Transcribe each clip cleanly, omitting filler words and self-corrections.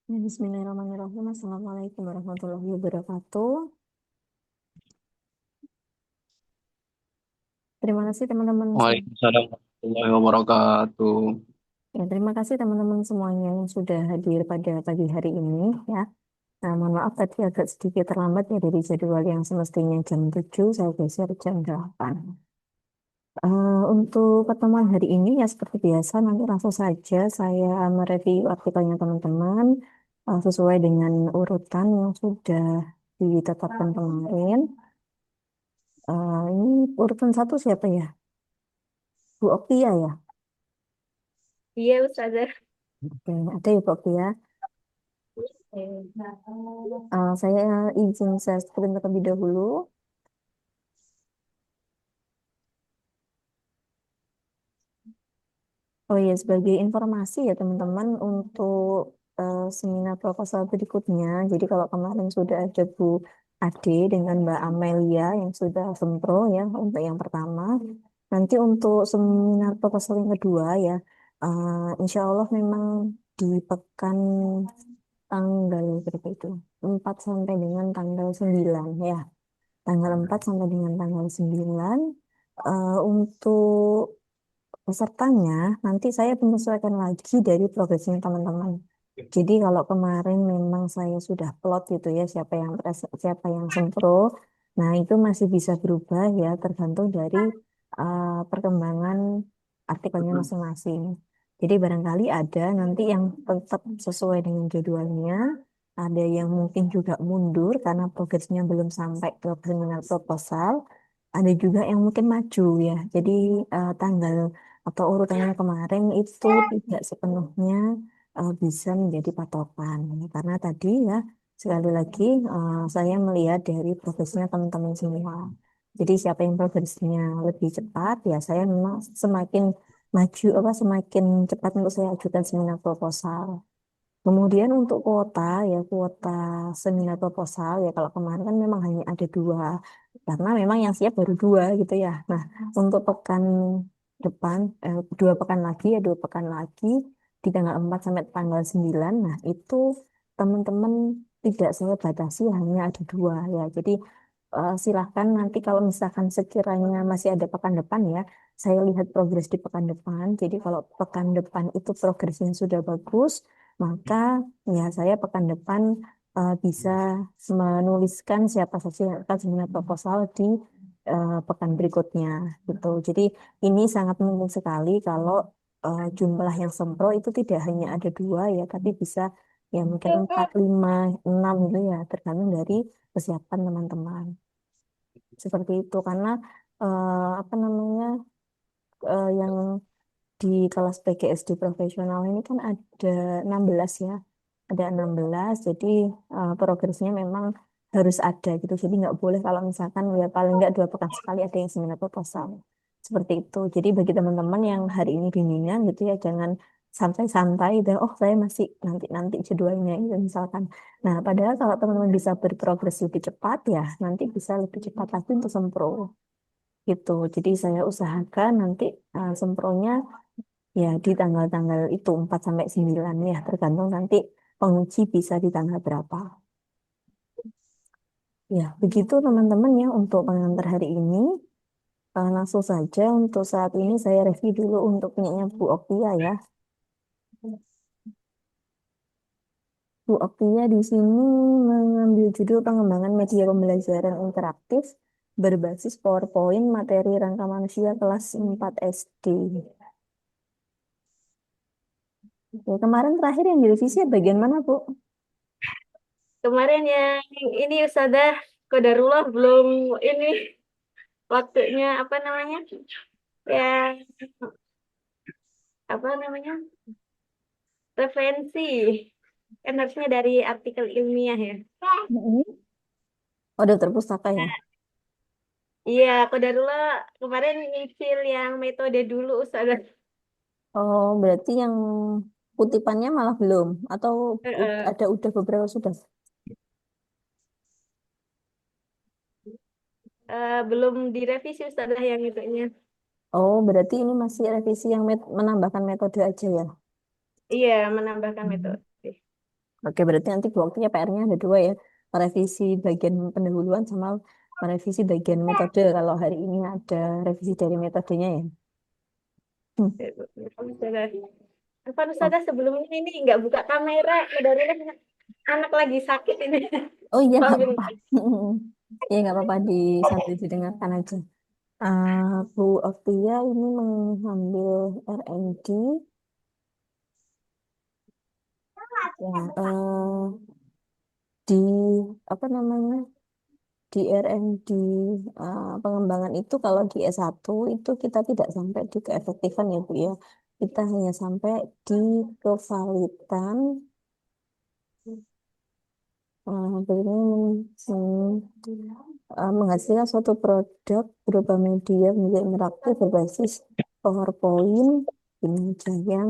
Ya, Bismillahirrahmanirrahim. Assalamualaikum warahmatullahi wabarakatuh. Terima kasih teman-teman. Waalaikumsalam warahmatullahi wabarakatuh. Ya, terima kasih teman-teman semuanya yang sudah hadir pada pagi hari ini. Ya, mohon maaf tadi agak sedikit terlambat ya dari jadwal yang semestinya jam 7, saya geser jam 8. Untuk pertemuan hari ini ya seperti biasa nanti langsung saja saya mereview artikelnya teman-teman sesuai dengan urutan yang sudah ditetapkan kemarin. Ini urutan satu siapa ya? Bu Oktia ya? Iya, Ustazah. Oke, ada ya Bu Oktia. Saya izin saya screen terlebih dahulu. Oh iya, sebagai informasi ya teman-teman untuk seminar proposal berikutnya. Jadi kalau kemarin sudah ada Bu Ade dengan Mbak Amelia yang sudah sempro ya untuk yang pertama. Nanti untuk seminar proposal yang kedua ya, insya Allah memang di pekan tanggal berapa itu? 4 sampai dengan tanggal 9 ya. Tanggal 4 sampai dengan tanggal 9. Untuk pesertanya, nanti saya menyesuaikan lagi dari progresnya teman-teman. Jadi kalau kemarin memang saya sudah plot gitu ya, siapa yang sempro. Nah, itu masih bisa berubah ya, tergantung dari perkembangan artikelnya masing-masing. Jadi barangkali ada nanti yang tetap sesuai dengan jadwalnya, ada yang mungkin juga mundur karena progresnya belum sampai ke seminar proposal, ada juga yang mungkin maju ya. Jadi tanggal atau urutannya kemarin itu tidak sepenuhnya bisa menjadi patokan. Karena tadi ya, sekali lagi saya melihat dari progresnya teman-teman semua. Jadi siapa yang progresnya lebih cepat, ya saya memang semakin maju apa semakin cepat untuk saya ajukan seminar proposal. Kemudian untuk kuota ya kuota seminar proposal ya kalau kemarin kan memang hanya ada dua karena memang yang siap baru dua gitu ya. Nah untuk pekan depan 2 pekan lagi ya 2 pekan lagi di tanggal 4 sampai tanggal 9. Nah itu teman-teman tidak saya batasi hanya ada dua ya. Jadi silahkan nanti kalau misalkan sekiranya masih ada pekan depan ya saya lihat progres di pekan depan. Jadi kalau pekan depan itu progresnya sudah bagus maka ya saya pekan depan bisa menuliskan siapa saja yang akan seminar proposal di pekan berikutnya gitu. Jadi ini sangat mungkin sekali kalau jumlah yang sempro itu tidak hanya ada dua ya, tapi bisa ya mungkin 4, 5, 6 gitu ya, tergantung dari kesiapan teman-teman. Seperti itu karena apa namanya yang di kelas PGSD profesional ini kan ada 16 ya. Ada 16, jadi progresnya memang harus ada gitu. Jadi nggak boleh kalau misalkan ya paling nggak 2 pekan sekali ada yang seminar proposal. Seperti itu. Jadi bagi teman-teman yang hari ini bimbingan gitu ya, jangan santai-santai dan oh saya masih nanti-nanti jadwalnya gitu misalkan. Nah, padahal kalau teman-teman bisa berprogres lebih cepat ya, nanti bisa lebih cepat lagi untuk sempro gitu. Jadi saya usahakan nanti sempronya ya, di tanggal-tanggal itu 4 sampai 9 ya, tergantung nanti penguji bisa di tanggal berapa. Ya, begitu teman-teman ya untuk pengantar hari ini. Langsung saja untuk saat ini saya review dulu untuk punyanya Bu Oktia ya. Bu Oktia di sini mengambil judul pengembangan media pembelajaran interaktif berbasis PowerPoint materi rangka manusia kelas 4 SD. Ya, kemarin terakhir yang direvisi bagian mana, Bu? Kemarin yang ini Ustazah Kodarullah belum ini waktunya apa namanya? Ya, apa namanya? Referensi. Kan harusnya dari artikel ilmiah ya. Mm-mm. Oh, daftar pustaka ya? Iya, Kodarullah kemarin nyicil yang metode dulu Ustazah. Oh, berarti yang kutipannya malah belum atau Heeh. ada udah beberapa sudah. Belum direvisi Ustazah yang itunya. Oh, berarti ini masih revisi yang menambahkan metode aja ya. Iya, menambahkan Hmm. metode. Oke, berarti nanti waktunya PR-nya ada dua ya. Merevisi bagian pendahuluan sama merevisi bagian metode. Kalau hari ini ada revisi dari metodenya ya. Hmm. Apa Oh, Nusada sebelumnya ini nggak buka kamera, dari anak lagi sakit ini. oh iya nggak Sambil apa-apa. Iya nggak apa-apa sambil didengarkan aja. Bu Oktia ini mengambil R&D. Ya, di apa namanya di R&D pengembangan itu kalau di S1 itu kita tidak sampai di keefektifan ya Bu ya. Kita hanya sampai di kevalitan begini menghasilkan suatu produk berupa media menjadi interaktif berbasis PowerPoint, kinerja yang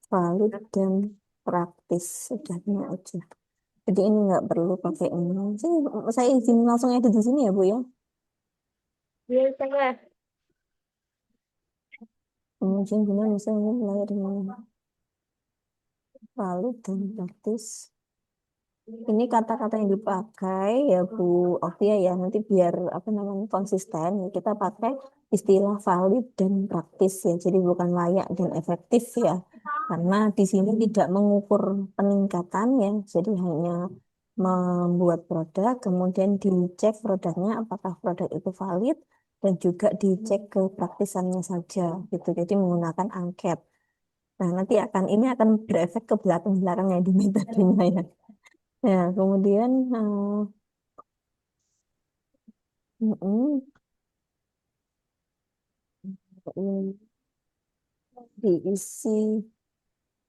valid dan praktis. Sudah ini aja. Jadi ini nggak perlu pakai ini. Saya izin langsung edit di sini ya Bu ya. biasa lah. Kemudian guna misalnya mulai dengan valid dan praktis. Ini kata-kata yang dipakai ya Bu Oktia ya nanti biar apa namanya konsisten ya kita pakai istilah valid dan praktis ya. Jadi bukan layak dan efektif ya. Karena di sini tidak mengukur peningkatan ya. Jadi hanya membuat produk kemudian dicek produknya apakah produk itu valid dan juga dicek kepraktisannya saja gitu. Jadi menggunakan angket. Nah, nanti ini akan berefek ke belakang-belakangnya di metodenya ya. Ya, kemudian mm, diisi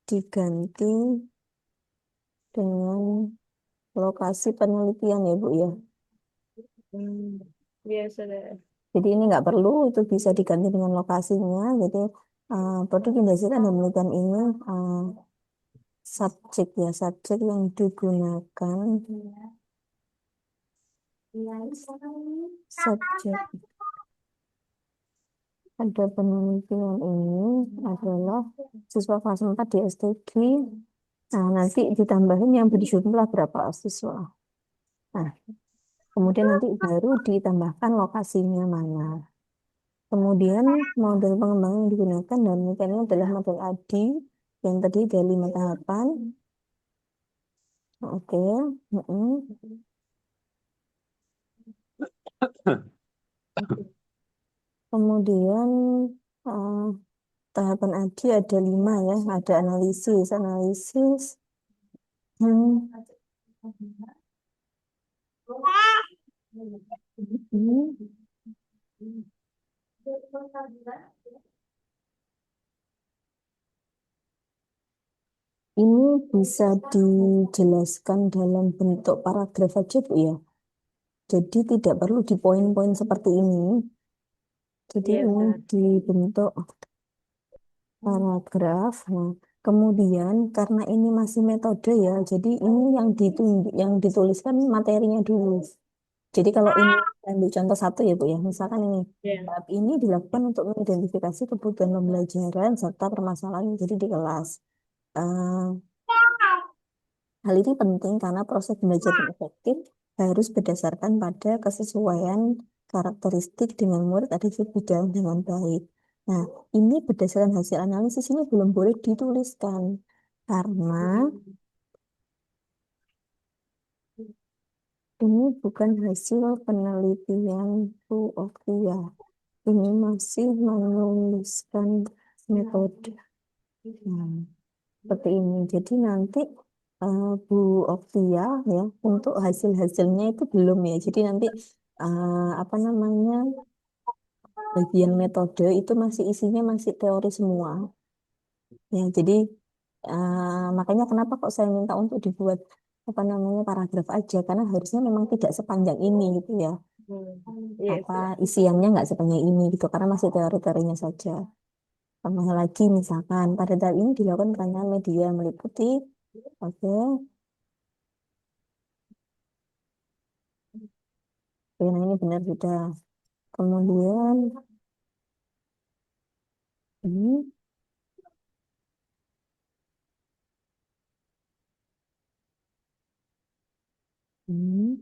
diganti dengan lokasi penelitian ya Bu ya. Hmm, biasa deh. Jadi ini nggak perlu itu bisa diganti dengan lokasinya. Jadi produk yang dihasilkan dari penelitian ini uh, subjek yang digunakan subjek pada penelitian ini adalah siswa kelas 4 di STG. Nah, nanti ditambahin yang berjumlah berapa siswa. Nah, kemudian nanti baru ditambahkan lokasinya mana. Kemudian model pengembangan yang digunakan dan metodenya adalah model ADI yang tadi dari 5 tahapan. Oke. Mm-mm. Kemudian eh, tahapan ADI ada 5 ya. Ada analisis. Hmm. Hmm. Ini bisa dijelaskan dalam bentuk paragraf aja Bu ya. Jadi tidak perlu di poin-poin seperti ini. Jadi ini Biasa. dibentuk paragraf. Nah, kemudian karena ini masih metode ya, jadi ini yang dituliskan materinya dulu. Jadi kalau ini ambil contoh satu ya Bu ya, misalkan ini Ya. tahap ini dilakukan untuk mengidentifikasi kebutuhan pembelajaran serta permasalahan yang jadi di kelas. Eh, Hal ini penting karena proses belajar yang efektif harus berdasarkan pada kesesuaian karakteristik dengan murid ada di bidang dengan baik. Nah, ini berdasarkan hasil analisis ini belum boleh dituliskan karena ini bukan hasil penelitian Bu Oktia. Ini masih menuliskan metode. Nah, seperti ini. Jadi nanti Bu Oktia ya untuk hasil-hasilnya itu belum ya. Jadi nanti apa namanya bagian metode itu masih isinya masih teori semua. Ya, jadi makanya kenapa kok saya minta untuk dibuat apa namanya paragraf aja karena harusnya memang tidak sepanjang ini gitu ya. Iya, Apa sudah. isiannya nggak sepanjang ini gitu karena masih teori-teorinya saja. Tambah lagi misalkan pada tahap ini dilakukan pertanyaan media meliputi oke. Oke, nah ini benar sudah. Kemudian ini Hmm.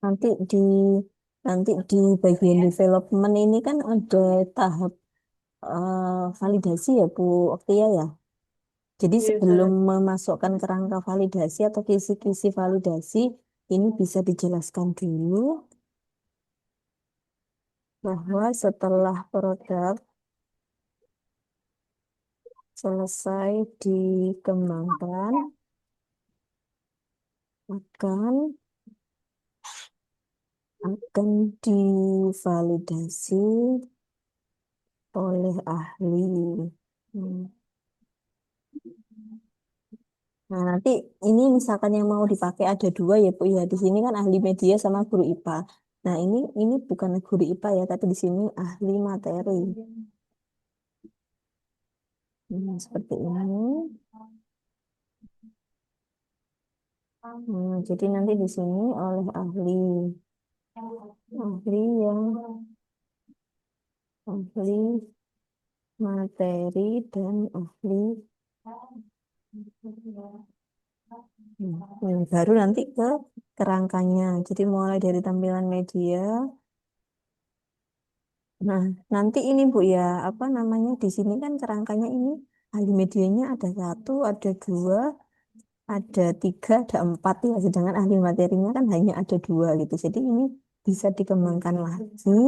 Nanti di nanti di bagian development ini kan ada tahap validasi ya Bu Oktia ya. Jadi Iya, sebelum betul. memasukkan kerangka validasi atau kisi-kisi validasi, ini bisa dijelaskan dulu bahwa setelah produk selesai dikembangkan, akan akan divalidasi oleh ahli. Hmm. Nah, nanti ini misalkan yang mau dipakai ada dua ya, Bu ya. Di sini kan ahli media sama guru IPA. Nah, ini bukan guru IPA ya, tapi di sini ahli materi. Seperti ini. Jadi nanti di sini oleh ahli yang ahli materi dan ahli baru nanti ke kerangkanya. Jadi mulai dari tampilan media. Nah, nanti ini Bu ya, apa namanya di sini kan kerangkanya ini ahli medianya ada satu, ada dua, ada tiga, ada empat ya. Sedangkan ahli materinya kan hanya ada dua gitu. Jadi ini bisa dikembangkan lagi,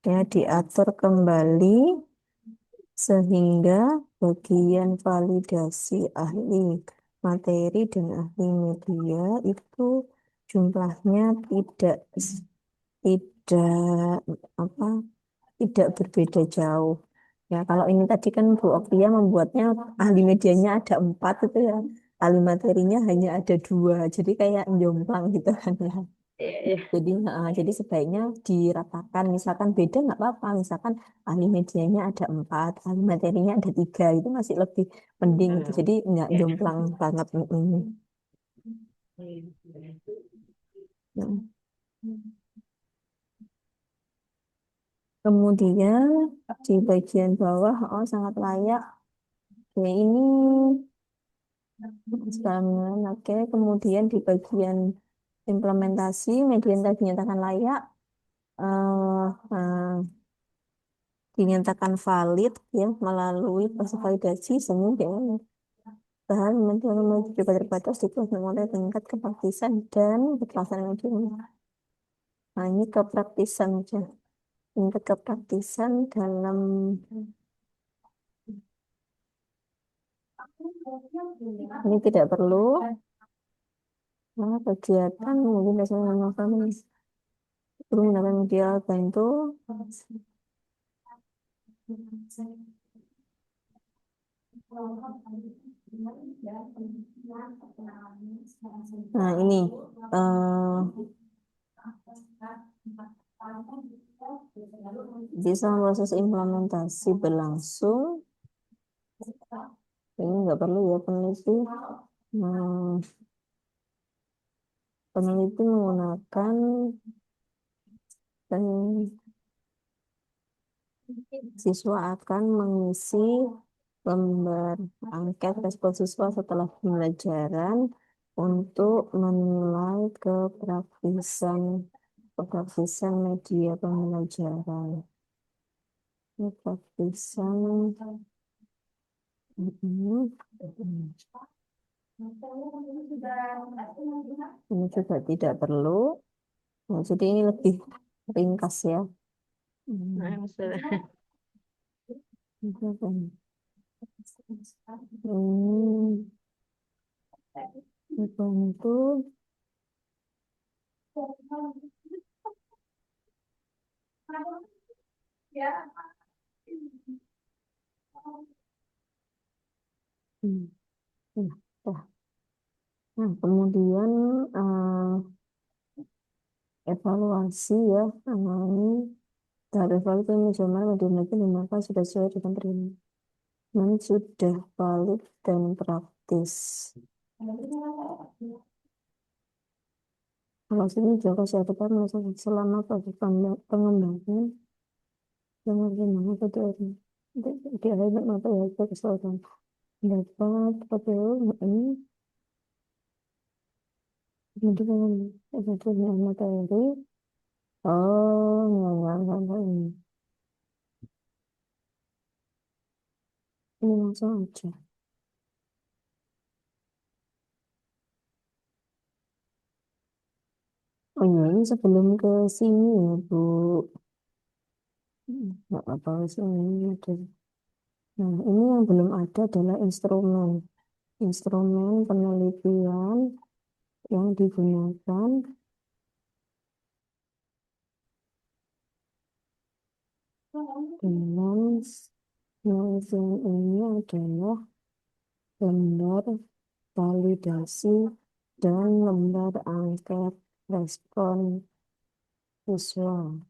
ya diatur kembali sehingga bagian validasi ahli materi dan ahli media itu jumlahnya tidak apa tidak berbeda jauh. Ya, kalau ini tadi kan Bu Oktia membuatnya ahli medianya ada empat itu ya, ahli materinya hanya ada dua, jadi kayak jomplang gitu kan ya. Iya, iya. Jadi sebaiknya diratakan, misalkan beda nggak apa-apa, misalkan ahli medianya ada empat, ahli materinya ada tiga, itu masih lebih mending gitu. Jadi nggak jomplang banget. Nah, kemudian di bagian bawah, oh sangat layak. Oke, ini sekarang oke. Kemudian di bagian implementasi, media yang tadi dinyatakan layak, eh, eh, dinyatakan valid ya melalui proses validasi sehingga bahan menuju juga terbatas di kelas mulai tingkat kepraktisan dan kekerasan medium. Nah, ini kepraktisan aja. Tingkat kepraktisan dalam ini tidak perlu. Nah, kegiatan mungkin biasanya melakukan perlu menggunakan media bantu. Nah, ini eh, bisa proses implementasi berlangsung. Ini nggak perlu ya peneliti. Hmm, peneliti menggunakan pen- siswa akan mengisi lembar angket respon siswa setelah pembelajaran untuk menilai kepraktisan media pembelajaran. Kepraktisan ini, ini juga tidak perlu. Nah, jadi ini lebih ringkas ya. Nah, Hmm. masalah. Hmm. Itu hmm. Nah, dah. Nah, kemudian evaluasi ya. Nah, ini dari evaluasi manajemen media itu maka sudah sesuai dengan perizinan sudah valid dan praktis. Kalau sini Joko Syarikat melaksanakan selama proses pengembangan yang bagaimana ketua di akhir mata ya itu keseluruhan dapat ketua ini dengan materi. Oh, enggak, ini langsung aja. Oh iya, ini sebelum ke sini ya, Bu. Nggak apa-apa, sini ada. Nah, ini yang belum ada adalah instrumen. Instrumen penelitian yang digunakan dengan penelitian ini adalah lembar validasi dan lembar angket respon visual.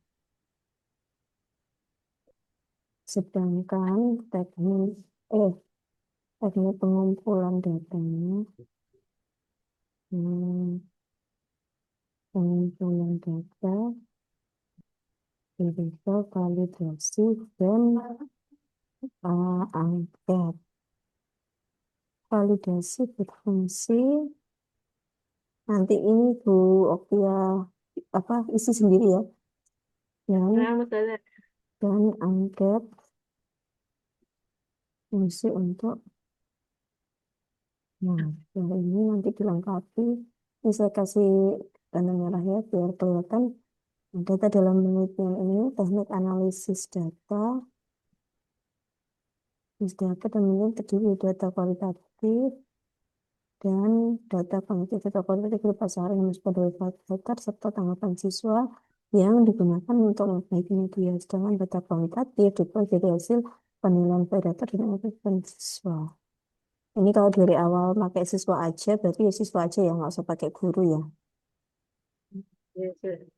Sedangkan eh, teknik pengumpulan datanya, hmm, pengumpulan data, berupa validasi dan angket. Validasi berfungsi nanti ini Bu Oktia apa isi sendiri ya Nah, dan Ustazah. angket fungsi untuk nah yang ini nanti dilengkapi ini saya kasih tanda merah ya biar kelihatan data dalam penelitian ini teknik analisis data dan mungkin terdiri dari data kualitatif dan data kuantitatif data kualitatif berupa saring pada vektor serta tanggapan siswa yang digunakan untuk memperbaiki media. Sedangkan data kuantitatif diperoleh dari hasil penilaian predator dan menggunakan siswa. Ini kalau dari awal pakai siswa aja, berarti ya siswa aja ya, nggak usah pakai guru ya. Ya, Ustazah.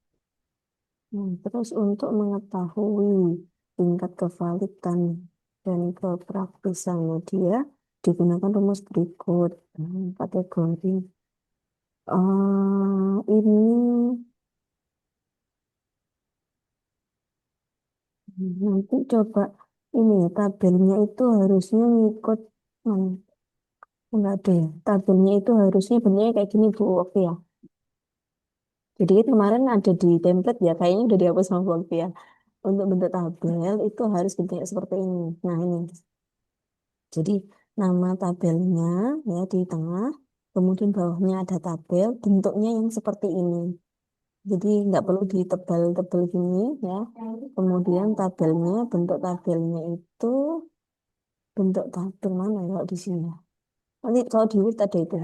Terus untuk mengetahui tingkat kevalidan dan kepraktisan media, digunakan rumus berikut. Kategori. Ini nanti coba ini ya, tabelnya itu harusnya ngikut hmm, enggak ada ya. Tabelnya itu harusnya bentuknya kayak gini Bu. Oke ya. Jadi kan kemarin ada di template ya, kayaknya udah dihapus sama Bu Oki ya. Untuk bentuk tabel itu harus bentuknya seperti ini. Nah ini. Jadi nama tabelnya ya di tengah, kemudian bawahnya ada tabel, bentuknya yang seperti ini. Jadi nggak perlu ditebal-tebal gini ya. Kemudian tabelnya, bentuk tabelnya itu bentuk tabel mana ya kalau di sini? Nanti kalau di Word ada itu.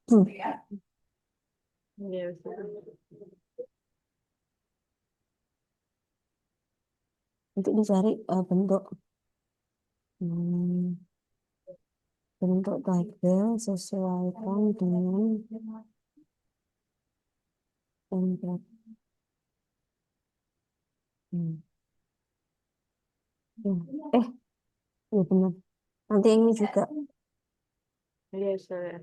Hmm. Ya, Ustazah. Untuk dicari hmm, bentuk tabel sesuaikan dengan template. Hmm. Ya. Eh, ya benar. Nanti ini juga. Ya, Ustazah.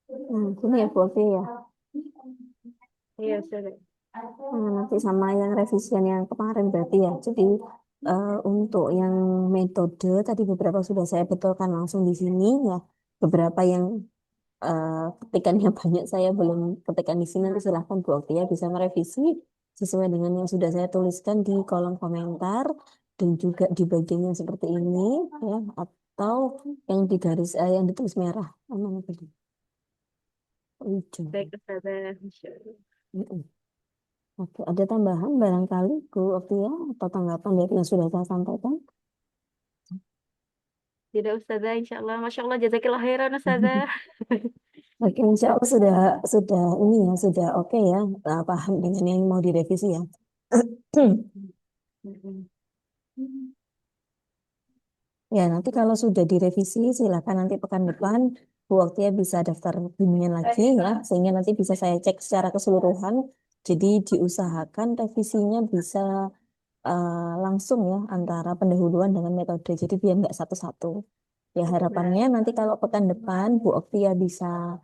Nah, ini ya Bu Oki ya. Iya, Ustazah. Nah, nanti sama yang revisian yang kemarin berarti ya. Jadi untuk yang metode tadi beberapa sudah saya betulkan langsung di sini ya. Beberapa yang eh, ketikannya banyak saya belum ketikan di sini nanti silahkan Bu Oktia bisa merevisi sesuai dengan yang sudah saya tuliskan di kolom komentar dan juga di bagian yang seperti ini ya atau yang di garis yang ditulis merah. Mana tadi? Hijau. Baik, Ustazah. Masya Allah. Mm-mm. Oke, ada tambahan barangkali Bu Oktia atau tanggapan dari yang sudah saya sampaikan? Tidak, Ustazah. Insya Allah. Masya Allah. Jazakillah khairan, Ustazah. Oke, insya Allah sudah ini ya sudah oke ya paham dengan yang mau direvisi ya. Mm-mm. Ya nanti kalau sudah direvisi silakan nanti pekan depan Bu Oktia bisa daftar bimbingan lagi ya, sehingga nanti bisa saya cek secara keseluruhan. Jadi diusahakan revisinya bisa langsung ya antara pendahuluan dengan metode. Jadi biar nggak satu-satu. Ya harapannya nanti kalau pekan depan Bu Oktia bisa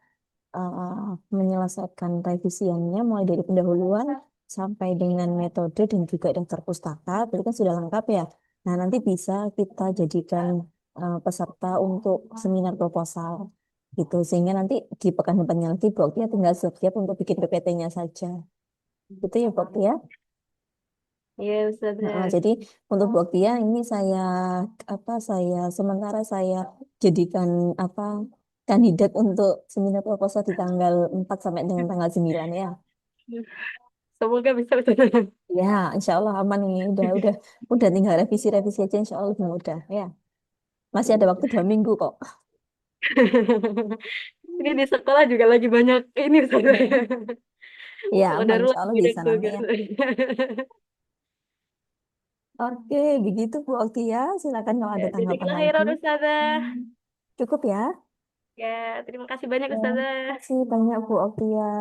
menyelesaikan revisiannya mulai dari pendahuluan sampai dengan metode dan juga daftar pustaka. Berarti kan sudah lengkap ya. Nah, nanti bisa kita jadikan peserta untuk seminar proposal gitu. Sehingga nanti di pekan depannya lagi Bu Oktia tinggal siap-siap untuk bikin PPT-nya saja. Gitu ya Bu Oktia. Iya, Ustazah. Jadi untuk Bu Oktia ini saya sementara saya jadikan apa kandidat untuk seminar proposal di tanggal 4 sampai dengan tanggal 9 ya. Semoga bisa, Ustazah. Ya, insya Allah aman ini. Udah tinggal revisi-revisi aja insya Allah lebih mudah ya. Masih ada waktu 2 minggu kok. Ini di sekolah juga lagi banyak ini, Ustazah. Ya, aman Kodarullah insya Allah banyak bisa nanti tugas. ya. Oke, begitu Bu Oktia. Silakan kalau Ya, ada tanggapan jazakallah lagi. khairan, Ustazah. Cukup ya. Ya, terima kasih banyak, Ya, Ustazah. kasih banyak Bu Oktia.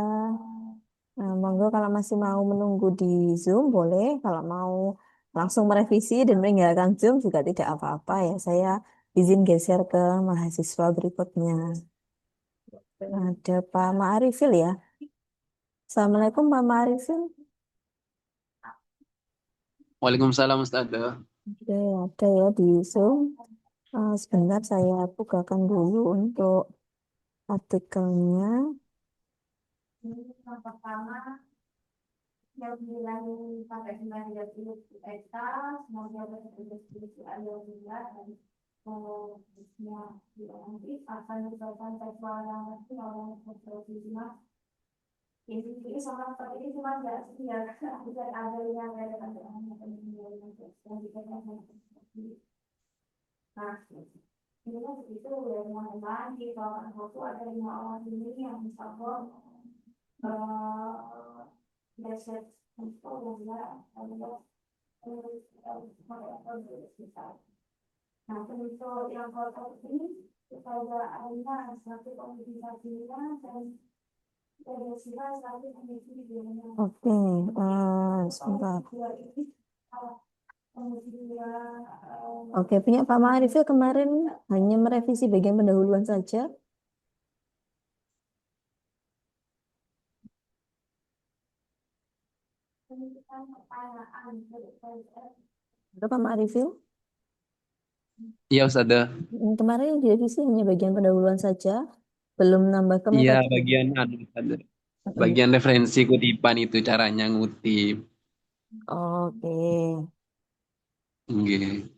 Nah, monggo kalau masih mau menunggu di Zoom boleh. Kalau mau langsung merevisi dan meninggalkan Zoom juga tidak apa-apa ya. Saya izin geser ke mahasiswa berikutnya. Ada Pak Ma'arifil ya. Assalamualaikum Pak Ma'arifil. Waalaikumsalam Ustaz. Oke, ada ya di Zoom. Sebentar saya bukakan dulu untuk artikelnya. Yang pertama, yang bilang pakai 90 ETA, semoga berhasil yang bulat dan semua nanti akan menyebabkan seksual yang nanti orang berprofesional. Ini sama seperti ini cuma nggak sih ya, bisa ada yang ada pada anak yang dikatakan nah, ini kan begitu ya teman-teman di kawasan itu ada 5 orang ini yang mencapai dasar untuk juga adalah nah untuk yang kota ini supaya adanya satu komunikasinya dan oke, sebentar. Oke, punya Pak Ma'arifil kemarin hanya merevisi bagian pendahuluan saja. Ada Pak Ma'arifil? Iya Ustaz. Kemarin yang direvisi hanya bagian pendahuluan saja, belum nambah ke Iya metode. bagian Ustaz. Mm. Bagian referensi kutipan itu caranya ngutip. Oke. Nggih.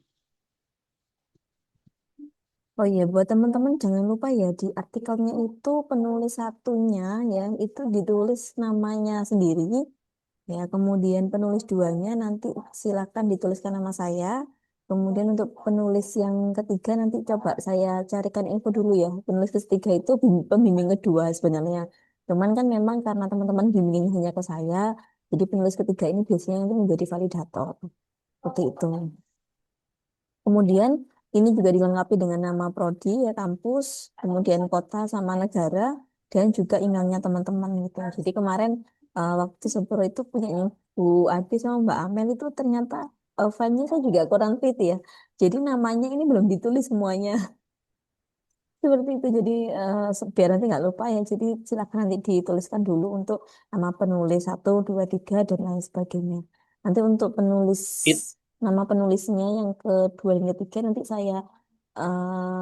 Oh iya, buat teman-teman jangan lupa ya di artikelnya itu penulis satunya ya itu ditulis namanya sendiri. Ya, kemudian penulis duanya nanti silakan dituliskan nama saya. Kemudian untuk penulis yang ketiga nanti coba saya carikan info dulu ya. Penulis ketiga itu pembimbing kedua sebenarnya. Cuman kan memang karena teman-teman bimbingnya hanya ke saya, jadi penulis ketiga ini biasanya itu menjadi validator. Seperti itu. Kemudian ini juga dilengkapi dengan nama prodi ya kampus, kemudian kota sama negara dan juga emailnya teman-teman gitu. Jadi kemarin waktu Sempro itu punya Bu Adi sama Mbak Amel itu ternyata filenya saya juga kurang fit ya. Jadi namanya ini belum ditulis semuanya. Seperti itu, jadi biar nanti nggak lupa ya. Jadi silakan nanti dituliskan dulu untuk nama penulis 1, 2, 3 dan lain sebagainya. Nanti untuk It, nama penulisnya yang kedua dan ketiga nanti saya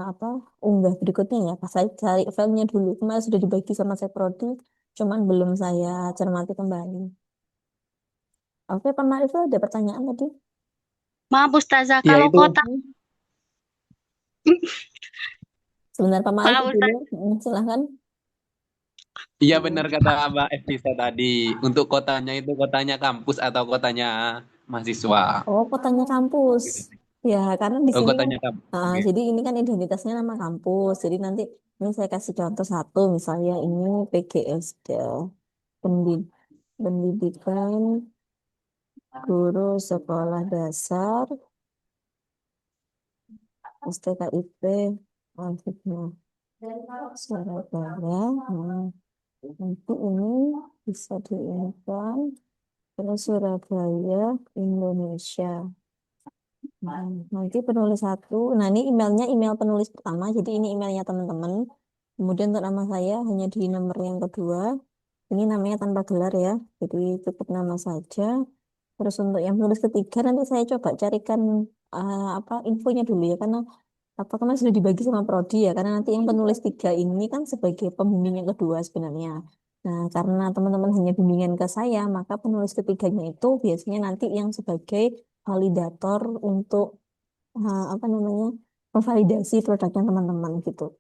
apa unggah berikutnya ya. Pas saya cari filenya dulu. Kemarin sudah dibagi sama saya prodi, cuman belum saya cermati kembali. Oke, Pak Marif ada pertanyaan tadi? Maaf Ustazah, ya kalau itu. kota, Sebentar Pak Marif maaf dulu, Ustazah, silahkan. Iya benar kata Mbak Evisa tadi. Untuk kotanya itu kotanya kampus atau kotanya mahasiswa. Oh, kotanya kampus. Ya, karena di Oh sini kan, kotanya kampus. Oke. jadi ini kan identitasnya nama kampus. Jadi nanti ini saya kasih contoh satu, misalnya ini PGSD, Pendid- Pendidikan Guru Sekolah Dasar, STKIP, Alfitno. Surabaya. Nah, nanti ini bisa diinfokan ke Surabaya, Indonesia. Nah, nanti penulis satu. Nah, ini emailnya email penulis pertama. Jadi ini emailnya teman-teman. Kemudian untuk nama saya hanya di nomor yang kedua. Ini namanya tanpa gelar ya. Jadi cukup nama saja. Terus untuk yang penulis ketiga nanti saya coba carikan apa infonya dulu ya, karena apa kemarin sudah dibagi sama prodi ya, karena nanti yang penulis tiga ini kan sebagai pembimbing yang kedua sebenarnya. Nah, karena teman-teman hanya bimbingan ke saya, maka penulis ketiganya itu biasanya nanti yang sebagai validator untuk apa namanya memvalidasi produknya teman-teman gitu.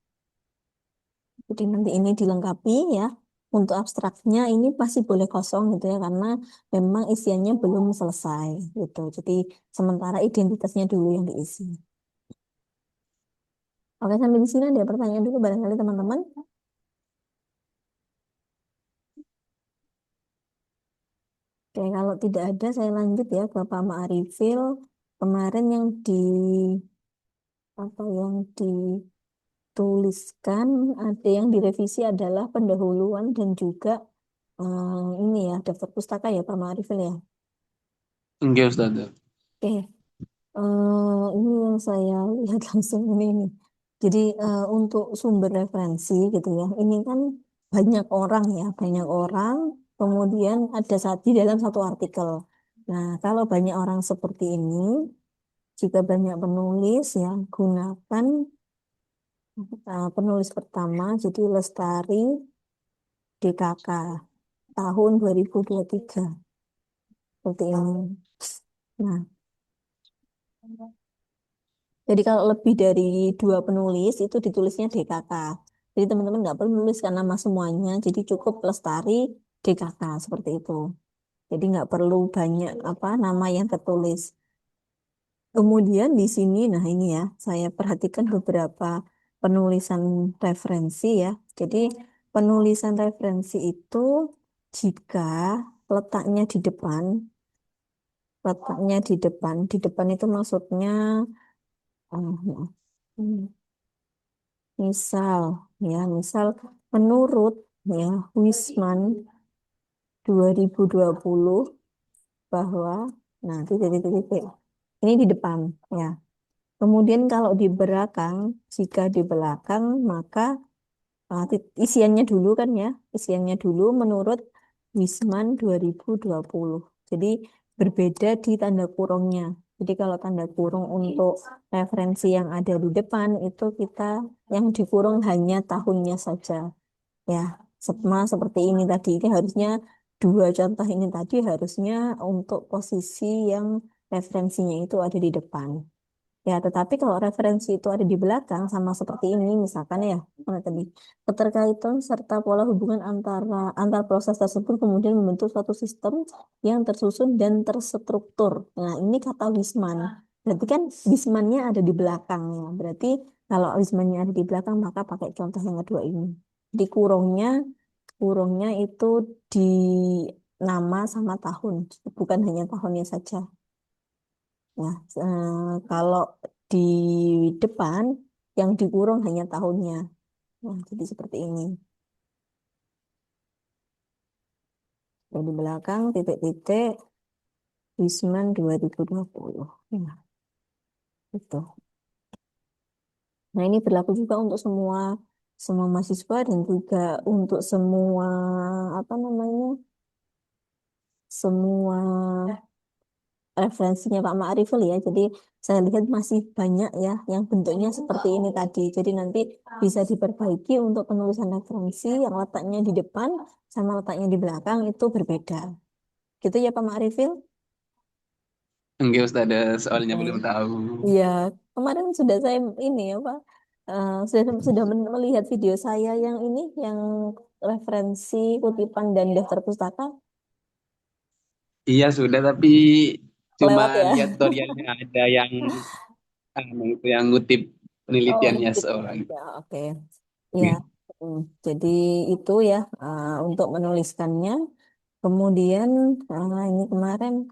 Jadi nanti ini dilengkapi ya. Untuk abstraknya ini masih boleh kosong gitu ya, karena memang isiannya belum selesai gitu. Jadi sementara identitasnya dulu yang diisi. Oke, sampai di sini ada pertanyaan dulu barangkali teman-teman. Oke, kalau tidak ada saya lanjut ya ke Pak Ma'arifil. Kemarin yang di apa yang dituliskan ada yang direvisi adalah pendahuluan dan juga ini ya daftar pustaka ya Pak Ma'arifil ya. Enggak, Ustaz. Oke, ini yang saya lihat langsung ini nih. Jadi untuk sumber referensi gitu ya, ini kan banyak orang ya, banyak orang. Kemudian ada di dalam satu artikel. Nah, kalau banyak orang seperti ini, jika banyak penulis ya, gunakan penulis pertama, jadi Lestari DKK tahun 2023 seperti ini. Nah, jadi kalau lebih dari dua penulis itu ditulisnya DKK. Jadi teman-teman nggak perlu menuliskan nama semuanya, jadi cukup Lestari DKK seperti itu. Jadi nggak perlu banyak apa nama yang tertulis. Kemudian di sini, nah ini ya, saya perhatikan beberapa penulisan referensi ya. Jadi penulisan referensi itu jika letaknya di depan itu maksudnya eh, misal misal menurut ya Wisman 2020 bahwa nah titik-titik ini di depan ya. Kemudian kalau di belakang, jika di belakang maka isiannya dulu kan ya, isiannya dulu menurut Wisman 2020. Jadi berbeda di tanda kurungnya. Jadi kalau tanda kurung untuk referensi yang ada di depan itu kita yang dikurung hanya tahunnya saja. Ya, sama seperti ini tadi. Ini harusnya dua contoh ini tadi harusnya untuk posisi yang referensinya itu ada di depan. Ya, tetapi kalau referensi itu ada di belakang sama seperti ini, misalkan ya, mana tadi keterkaitan serta pola hubungan antar proses tersebut kemudian membentuk suatu sistem yang tersusun dan terstruktur. Nah, ini kata Wisman. Berarti kan Wismannya ada di belakangnya. Berarti kalau Wismannya ada di belakang, maka pakai contoh yang kedua ini. Di kurungnya itu di nama sama tahun, bukan hanya tahunnya saja. Nah, kalau di depan yang dikurung hanya tahunnya. Nah, jadi seperti ini. Dan di belakang titik-titik Wisman 2020. Nah, itu. Nah, ini berlaku juga untuk semua semua mahasiswa dan juga untuk semua apa namanya? Semua referensinya Pak Ma'rifil ya. Jadi saya lihat masih banyak ya yang bentuknya seperti ini tadi. Jadi nanti bisa diperbaiki untuk penulisan referensi yang letaknya di depan sama letaknya di belakang itu berbeda. Gitu ya Pak Ma'rifil? Enggak, Ustaz. Soalnya belum Oke. tahu. Iya, kemarin sudah saya ini ya Pak. Sudah melihat video saya yang ini yang referensi kutipan dan daftar pustaka Iya, sudah, tapi cuma lewat ya. lihat tutorialnya ada yang itu yang ngutip Oh, penelitiannya gitu. seorang. Ya, oke. Ya, jadi itu ya untuk menuliskannya. Kemudian ini kemarin,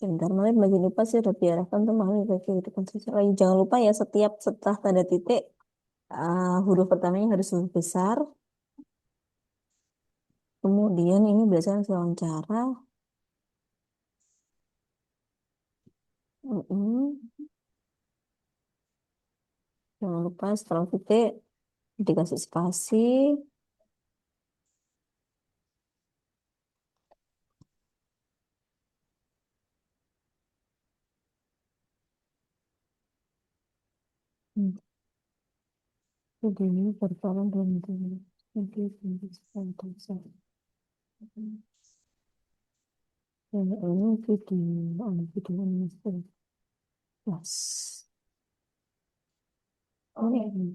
sebentar mulai bagi lupa sih udah diarahkan tuh malah bagi kehidupan sosial. Jangan lupa ya setiap setelah tanda titik huruf pertamanya harus huruf besar. Kemudian ini biasanya wawancara. Mm-mm. Jangan lupa setelah titik dikasih spasi. Hmm. Jadi ini berjalan dan jadi ini video ini yes. Ini ini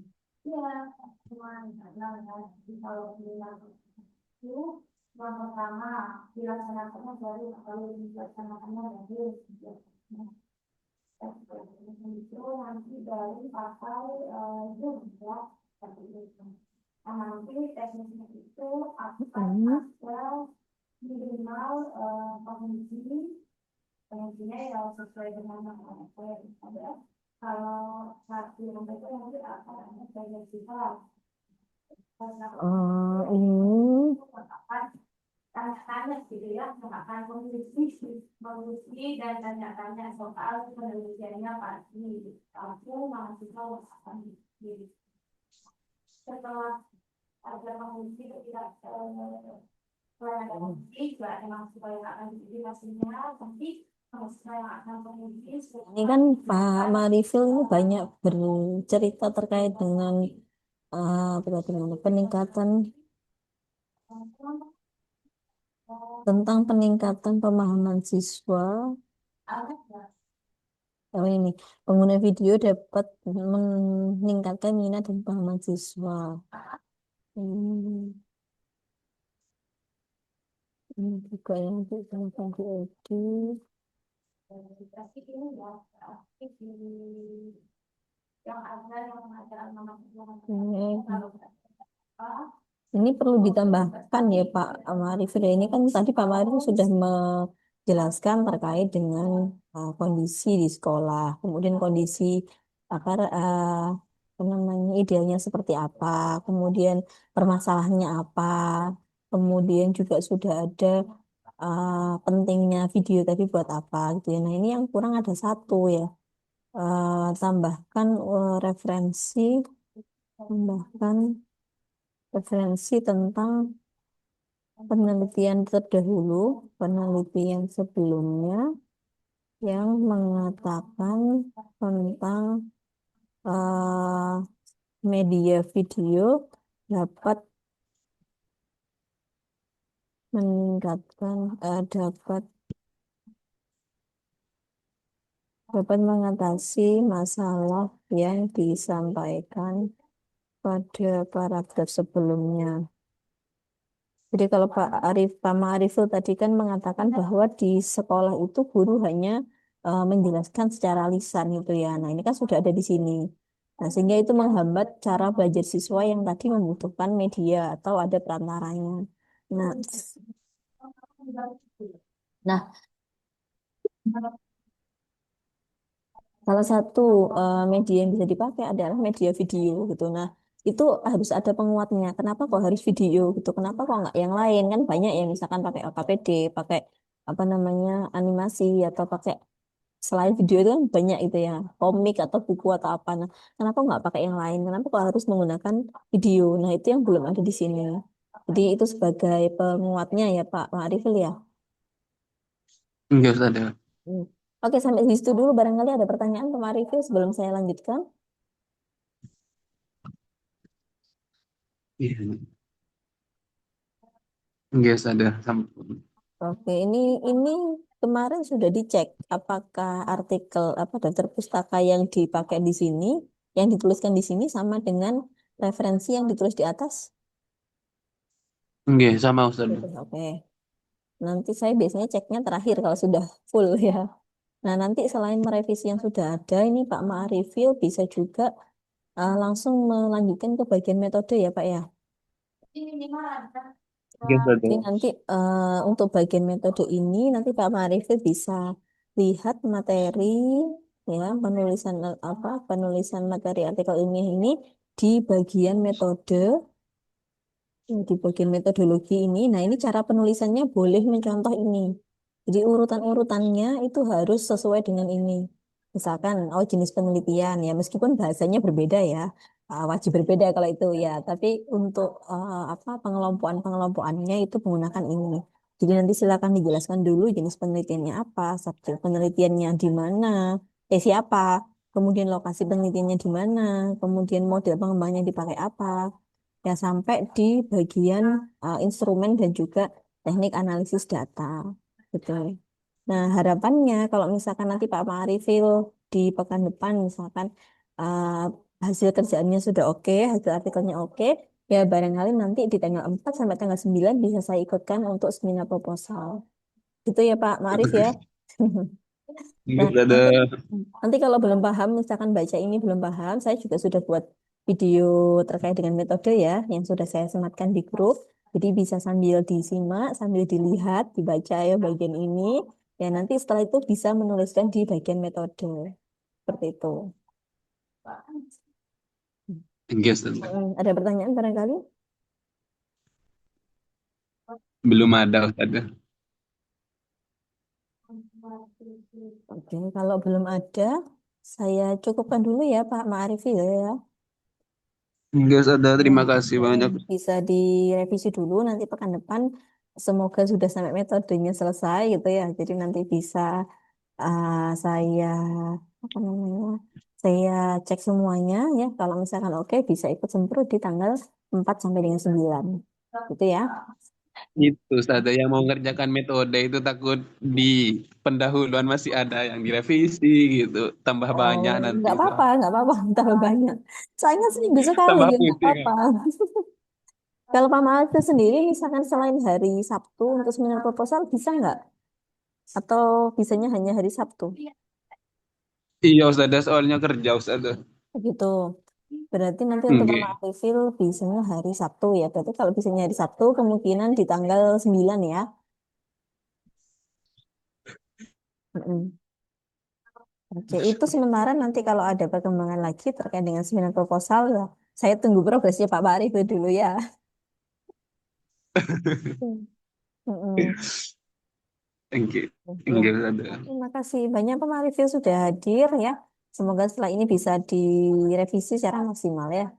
ini kan Pak Marifil ini banyak bercerita terkait dengan apa tadi namanya, peningkatan tentang peningkatan pemahaman siswa. Oh ini pengguna video dapat meningkatkan minat dan pemahaman siswa. Hmm, ini juga yang digunakan diedit. Ini perlu ditambahkan ya Pak Marif. Ini kan tadi Pak Marif sudah menjelaskan terkait dengan kondisi di sekolah, kemudian kondisi apa namanya idealnya seperti apa, kemudian permasalahannya apa, kemudian juga sudah ada pentingnya video tadi buat apa gitu ya. Nah ini yang kurang ada satu ya. Tambahkan tambahkan referensi tentang penelitian terdahulu, penelitian sebelumnya yang mengatakan tentang eh, media video dapat meningkatkan dapat mengatasi masalah yang disampaikan pada paragraf sebelumnya. Jadi kalau Pak Ma'ariful tadi kan mengatakan bahwa di sekolah itu guru hanya menjelaskan secara lisan gitu ya. Nah ini kan sudah ada di sini. Nah sehingga itu menghambat cara belajar siswa yang tadi membutuhkan media atau ada perantaranya. Nah, nah salah satu media yang bisa dipakai adalah media video gitu. Nah, itu harus ada penguatnya. Kenapa kok harus video gitu? Kenapa kok nggak yang lain? Kan banyak yang misalkan pakai LKPD, pakai apa namanya animasi atau pakai selain video itu kan banyak itu ya, komik atau buku atau apa. Nah, kenapa nggak pakai yang lain? Kenapa kok harus menggunakan video? Nah, itu yang belum ada di sini. Jadi itu sebagai penguatnya ya Pak Ma'arifil ya. Enggak usah ada. Hmm. Oke, sampai di situ dulu. Barangkali ada pertanyaan Pak Ma'arifil sebelum saya lanjutkan. Iya. Enggak usah ada. Oke, ini kemarin sudah dicek apakah artikel apa daftar pustaka yang dipakai di sini, yang dituliskan di sini sama dengan referensi yang ditulis di atas. Enggak sama Ustaz. Oke, nanti saya biasanya ceknya terakhir kalau sudah full ya. Nah, nanti selain merevisi yang sudah ada, ini Pak Ma'arifil bisa juga langsung melanjutkan ke bagian metode ya Pak ya. Enggak usah ada. Jadi nanti untuk bagian metode ini nanti Pak Marifil bisa lihat materi ya penulisan penulisan materi artikel ilmiah ini di bagian metode, di bagian metodologi ini. Nah, ini cara penulisannya boleh mencontoh ini. Jadi urutan-urutannya itu harus sesuai dengan ini. Misalkan, oh jenis penelitian ya, meskipun bahasanya berbeda ya, wajib berbeda kalau itu ya. Tapi untuk apa pengelompokan-pengelompokannya itu menggunakan ini. Jadi nanti silakan dijelaskan dulu jenis penelitiannya apa, subjek penelitiannya di mana, siapa, kemudian lokasi penelitiannya di mana, kemudian model pengembangnya dipakai apa, ya sampai di bagian instrumen dan juga teknik analisis data gitu. Nah, harapannya kalau misalkan nanti Pak Marifil di pekan depan misalkan uh, hasil kerjaannya sudah oke, hasil artikelnya oke, ya barangkali nanti di tanggal 4 sampai tanggal 9 bisa saya ikutkan untuk seminar proposal. Gitu ya Pak Marif ya. Nah, Enggak ada. nanti nanti kalau belum paham, misalkan baca ini belum paham, saya juga sudah buat video terkait dengan metode ya, yang sudah saya sematkan di grup. Jadi bisa sambil disimak, sambil dilihat, dibaca ya bagian ini. Ya nanti setelah itu bisa menuliskan di bagian metode. Seperti itu. Enggak, Ustazah. Ada pertanyaan barangkali? Belum ada, Ustazah. Oke, kalau belum ada, saya cukupkan dulu ya Pak Ma'arifi ya. Enggak, Ustazah. Ya, Terima kasih banyak. bisa direvisi dulu nanti pekan depan. Semoga sudah sampai metodenya selesai gitu ya. Jadi nanti bisa saya apa namanya? Saya cek semuanya ya. Kalau misalkan oke bisa ikut sempro di tanggal 4 sampai dengan 9. Gitu ya. Itu Ustazah yang mau ngerjakan metode itu takut di pendahuluan masih ada yang direvisi gitu. Tambah Oh, banyak nanti, Pak. nggak apa-apa, tambah banyak. Soalnya seminggu sekali Tambah ya, nggak pusing. apa-apa. Kalau Pak Malik itu sendiri, misalkan selain hari Sabtu untuk seminar proposal, bisa nggak? Atau bisanya hanya hari Sabtu? Iya, Ustazah. Soalnya kerja, Ustazah. Begitu. Berarti nanti untuk Pak Enggak. Ma'arifil bisanya hari Sabtu ya. Berarti kalau bisanya hari Sabtu, kemungkinan di tanggal 9 ya. Mm-mm. Oke, itu sementara nanti kalau ada perkembangan lagi terkait dengan seminar proposal ya, saya tunggu progresnya Pak Ma'arifil dulu ya. Mm-mm. Enggak. Ya, Enggak, Ustazah. terima kasih banyak Pak Ma'arifil sudah hadir ya. Semoga setelah ini bisa direvisi secara maksimal ya.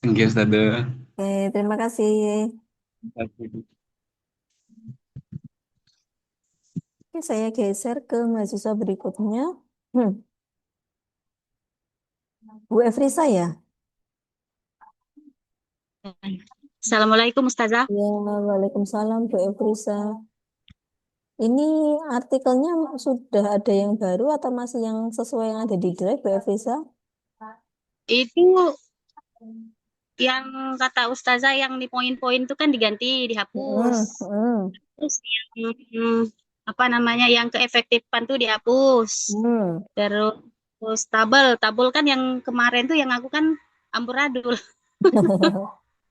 Enggak, Ustazah. Oke, terima kasih. Terima kasih. Oke, saya geser ke mahasiswa berikutnya. Hmm, Bu Efrisa ya? Assalamualaikum Ustazah. Ya, Waalaikumsalam Bu Efrisa. Ini artikelnya sudah ada yang baru atau masih yang sesuai yang ada di Drive, Bu Efrisa? Itu yang kata Ustazah yang di poin-poin itu kan diganti, dihapus. Hmm, hmm, Terus yang apa namanya yang keefektifan tuh dihapus. hmm. Terus, terus tabel kan yang kemarin tuh yang aku kan amburadul.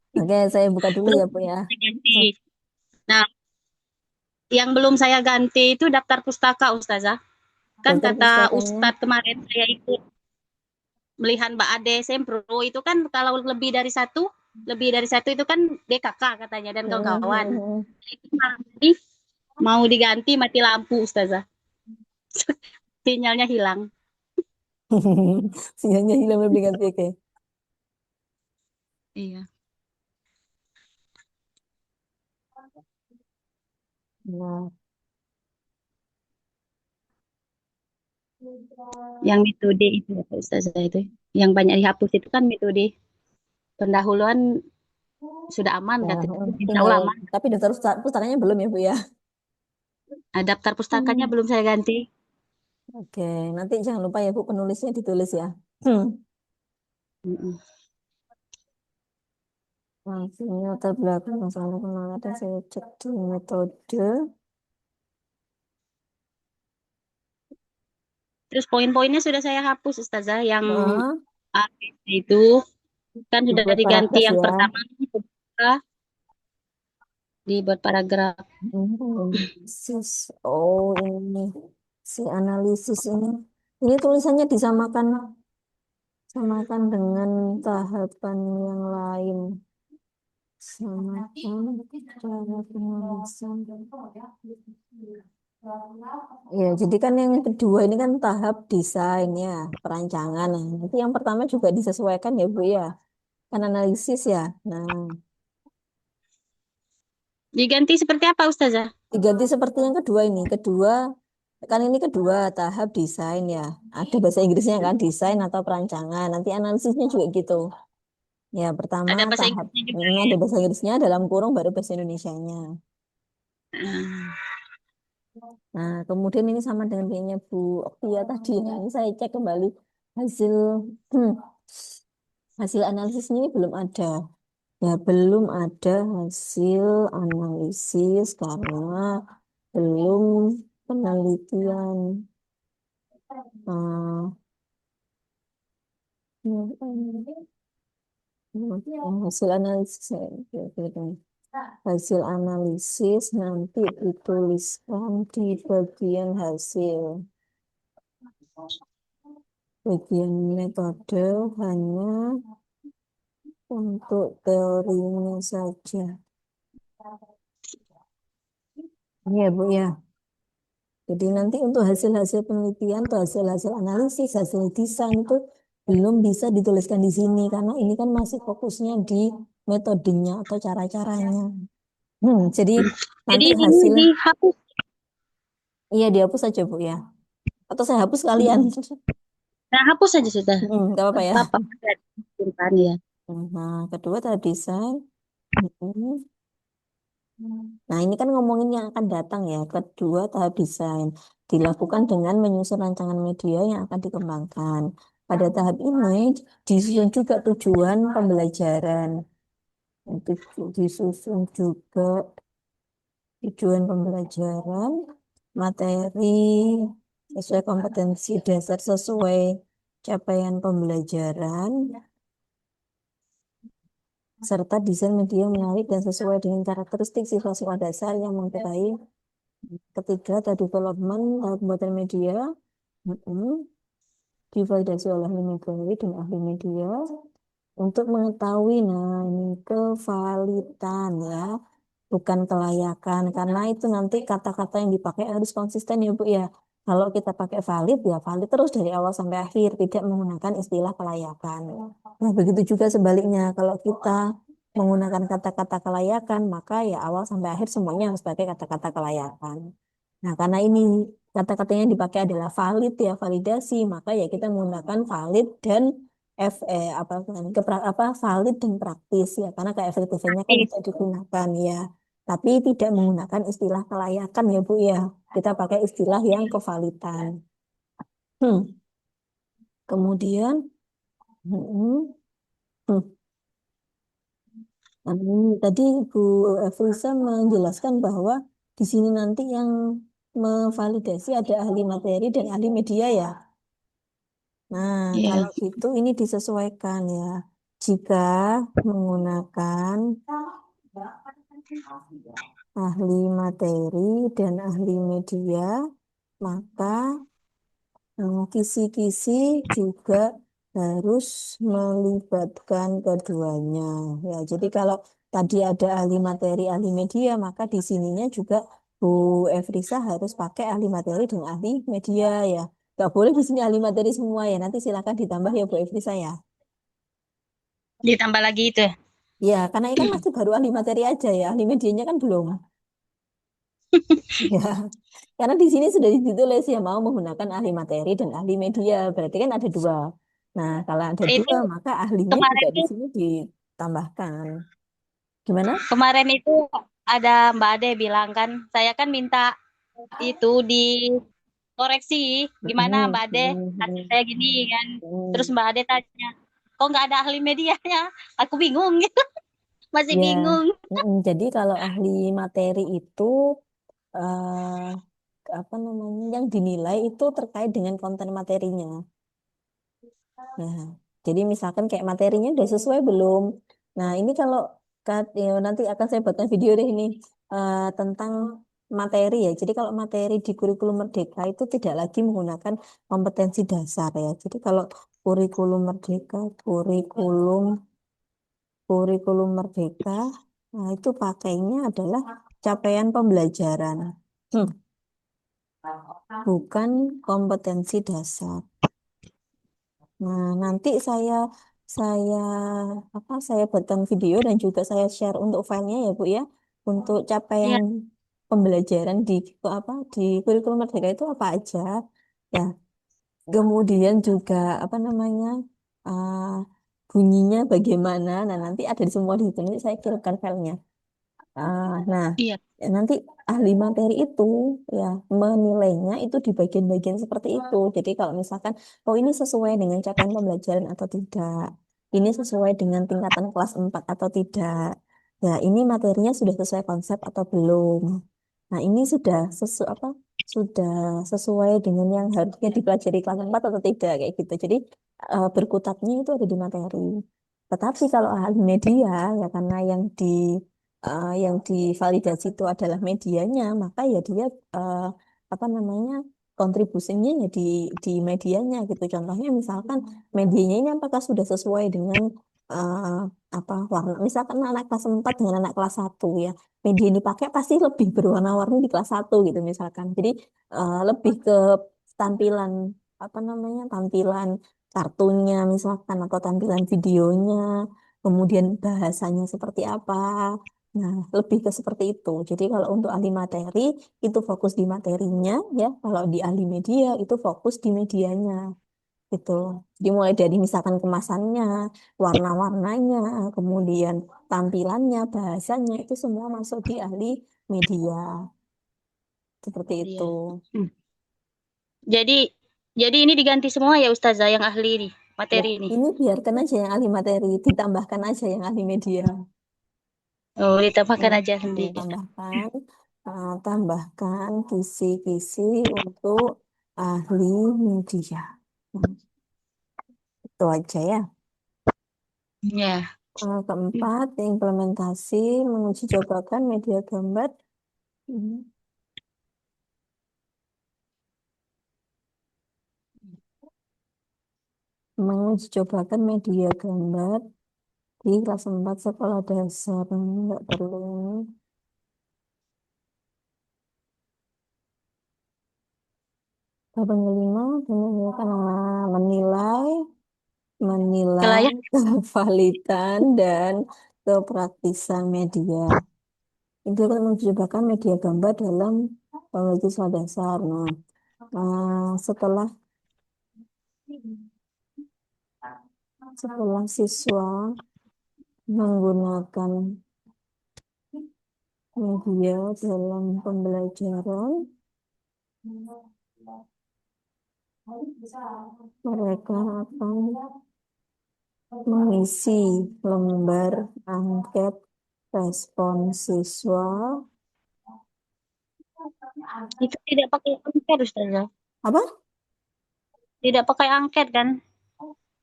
Oke, saya buka dulu Belum ya, Bu ya. saya ganti. Nah, yang belum saya ganti itu daftar pustaka Ustazah. Kan Daftar kata pustakanya. Ustadz kemarin saya ikut melihat Mbak Ade Sempro itu kan kalau lebih dari satu itu kan DKK katanya dan Hmm, kawan-kawan. hmm, hmm. Itu nanti mau diganti mati lampu Ustazah. Sinyalnya hilang. Sinyalnya hilang lebih ganti, oke. Iya. Nah, Yang metode itu ya, Ustazah itu. Yang banyak dihapus itu kan metode pendahuluan sudah aman ya, katanya. Insya tinggal, Allah aman. tapi daftar pustakanya belum ya, Bu ya. Nah, daftar pustakanya Hmm. belum saya ganti. Oke, nanti jangan lupa ya Bu, penulisnya ditulis ya. Hmm. Mm-mm. Langsung latar belakang masalah penanganan saya cek di metode. Terus poin-poinnya sudah saya hapus Ustazah. Yang Nah, ABC itu kan sudah dibuat diganti paragraf yang ya. pertama dibuat paragraf. Analisis. Oh, ini si analisis ini. Ini tulisannya disamakan Samakan dengan tahapan yang lain. Samakan cara penulisan. Ya, jadi kan yang kedua ini kan tahap desain ya, perancangan. Nah, nanti yang pertama juga disesuaikan ya, Bu ya. Kan analisis ya. Nah, Diganti seperti apa, Ustazah? diganti seperti yang kedua ini. Kedua, kan ini kedua tahap desain ya. Ada bahasa Inggrisnya kan, desain atau perancangan. Nanti analisisnya juga gitu. Ya, pertama Ada bahasa tahap Inggrisnya juga ya. ada bahasa Inggrisnya dalam kurung baru bahasa Indonesianya. Ah, Nah, kemudian ini sama dengan kayaknya Bu Oktia tadi. Nah, ini saya cek kembali hasil hmm, hasil analisisnya ini belum ada. Ya, belum ada hasil analisis karena belum penelitian. eh, hasil analisis hasil analisis nanti dituliskan di bagian hasil. Bagian metode hanya untuk teorinya saja. Iya, Bu ya. Jadi nanti untuk hasil-hasil penelitian atau hasil-hasil analisis, hasil desain itu belum bisa dituliskan di sini karena ini kan masih fokusnya di metodenya atau cara-caranya. Jadi Jadi nanti ini hasil, dihapus. iya dihapus saja Bu ya. Atau saya hapus kalian. Nah, hapus saja sudah. Nggak apa-apa ya. Apa-apa. Simpan ya. Nah, kedua tahap desain. Mm. Nah, ini kan ngomongin yang akan datang ya. Kedua, tahap desain dilakukan dengan menyusun rancangan media yang akan dikembangkan. Pada tahap ini disusun juga tujuan pembelajaran. Itu disusun juga tujuan pembelajaran, materi sesuai kompetensi dasar sesuai capaian pembelajaran, serta desain media menarik dan sesuai dengan karakteristik siswa-siswa dasar yang mengetahui. Ketiga, tadi development pembuatan media, divalidasi oleh ahli media dan ahli media untuk mengetahui, nah ini kevalitan ya, bukan kelayakan, karena itu nanti kata-kata yang dipakai harus konsisten ya Bu ya. Kalau kita pakai valid ya valid terus dari awal sampai akhir, tidak menggunakan istilah kelayakan. Nah begitu juga sebaliknya, kalau kita menggunakan kata-kata kelayakan, maka ya awal sampai akhir semuanya harus pakai kata-kata kelayakan. Nah, karena ini kata-katanya yang dipakai adalah valid ya, validasi, maka ya kita menggunakan valid dan apa valid dan praktis ya, karena kayak efektifnya kan bisa digunakan ya. Tapi tidak menggunakan istilah kelayakan ya Bu ya. Kita pakai istilah yang kevalitan. Hmm. Kemudian hmm, hmm. Nah, ini tadi Bu Efrisa menjelaskan bahwa di sini nanti yang memvalidasi ada ahli materi dan ahli media ya. Nah, Iya. kalau gitu ini disesuaikan ya. Jika menggunakan ahli materi dan ahli media, maka kisi-kisi juga harus melibatkan keduanya. Ya, jadi kalau tadi ada ahli materi, ahli media, maka di sininya juga Bu Efrisa harus pakai ahli materi dan ahli media ya. Gak boleh di sini ahli materi semua ya. Nanti silakan ditambah ya Bu Efrisa ya. Ditambah lagi itu. Ya, karena ini kan masih baru ahli materi aja ya. Ahli medianya kan belum. Ya, karena di sini sudah ditulis ya mau menggunakan ahli materi dan ahli media. Berarti kan ada dua. Nah, kalau ada Itu dua, maka ahlinya juga kemarin di tuh, sini ditambahkan. Gimana? kemarin itu ada Mbak Ade bilang kan, saya kan minta itu dikoreksi gimana Mm, Mbak Ade hasil mm, saya gini kan. Terus mm. Mbak Ade tanya, kok nggak ada ahli medianya? Aku bingung gitu, masih Ya, bingung. jadi kalau ahli materi itu apa namanya yang dinilai itu terkait dengan konten materinya. Nah, jadi misalkan kayak materinya udah sesuai belum? Nah, ini kalau ya, nanti akan saya buatkan video deh ini tentang materi ya. Jadi kalau materi di kurikulum Merdeka itu tidak lagi menggunakan kompetensi dasar ya. Jadi kalau kurikulum merdeka, kurikulum merdeka. Nah, itu pakainya adalah capaian pembelajaran. Hmm, bukan kompetensi dasar. Nah, nanti saya saya buatkan video dan juga saya share untuk filenya ya, Bu ya. Untuk Ya, capaian pembelajaran di kurikulum merdeka itu apa aja. Ya, kemudian juga apa namanya? uh, bunyinya bagaimana. Nah, nanti ada di semua di situ. Nanti saya kirimkan filenya. Nah, iya. nanti ahli materi itu ya menilainya itu di bagian-bagian seperti itu. Jadi kalau misalkan, oh ini sesuai dengan capaian pembelajaran atau tidak, ini sesuai dengan tingkatan kelas 4 atau tidak. Ya, ini materinya sudah sesuai konsep atau belum. Nah, ini sudah sesuai dengan yang harusnya dipelajari kelas 4 atau tidak kayak gitu. Jadi berkutatnya itu ada di materi. Tetapi kalau ahli media ya karena yang divalidasi itu adalah medianya, maka ya dia eh, apa namanya kontribusinya ya di medianya gitu. Contohnya misalkan medianya ini apakah sudah sesuai dengan eh, warna. Misalkan anak kelas 4 dengan anak kelas 1 ya. Media yang dipakai pasti lebih berwarna-warni di kelas 1 gitu misalkan. Jadi lebih ke tampilan tampilan kartunnya misalkan atau tampilan videonya, kemudian bahasanya seperti apa. Nah, lebih ke seperti itu. Jadi kalau untuk ahli materi itu fokus di materinya ya, kalau di ahli media itu fokus di medianya gitu. Jadi mulai dari misalkan kemasannya, warna-warnanya, kemudian tampilannya, bahasanya itu semua masuk di ahli media. Seperti itu. Iya. Hmm. Jadi jadi ini diganti semua ya Ustazah yang ahli ini, Ya, materi ini. ini biarkan aja yang ahli materi, ditambahkan aja yang ahli media. Oh, ditambahkan Hmm, aja sendiri. tambahkan kisi-kisi untuk ahli media. Hmm, itu aja ya. Ya. Keempat, implementasi menguji cobakan media gambar. Hmm, menguji cobakan media gambar di kelas 4 sekolah dasar. Enggak perlu ini. Babak kelima, menilai menilai Kelayak. kevalidan dan kepraktisan media. Itu kan mencobakan media gambar dalam siswa dasar. Nah, setelah siswa menggunakan media dalam pembelajaran, mereka akan mengisi lembar angket respon siswa. Itu tidak pakai angket Ustazah. Apa? Tidak pakai angket kan?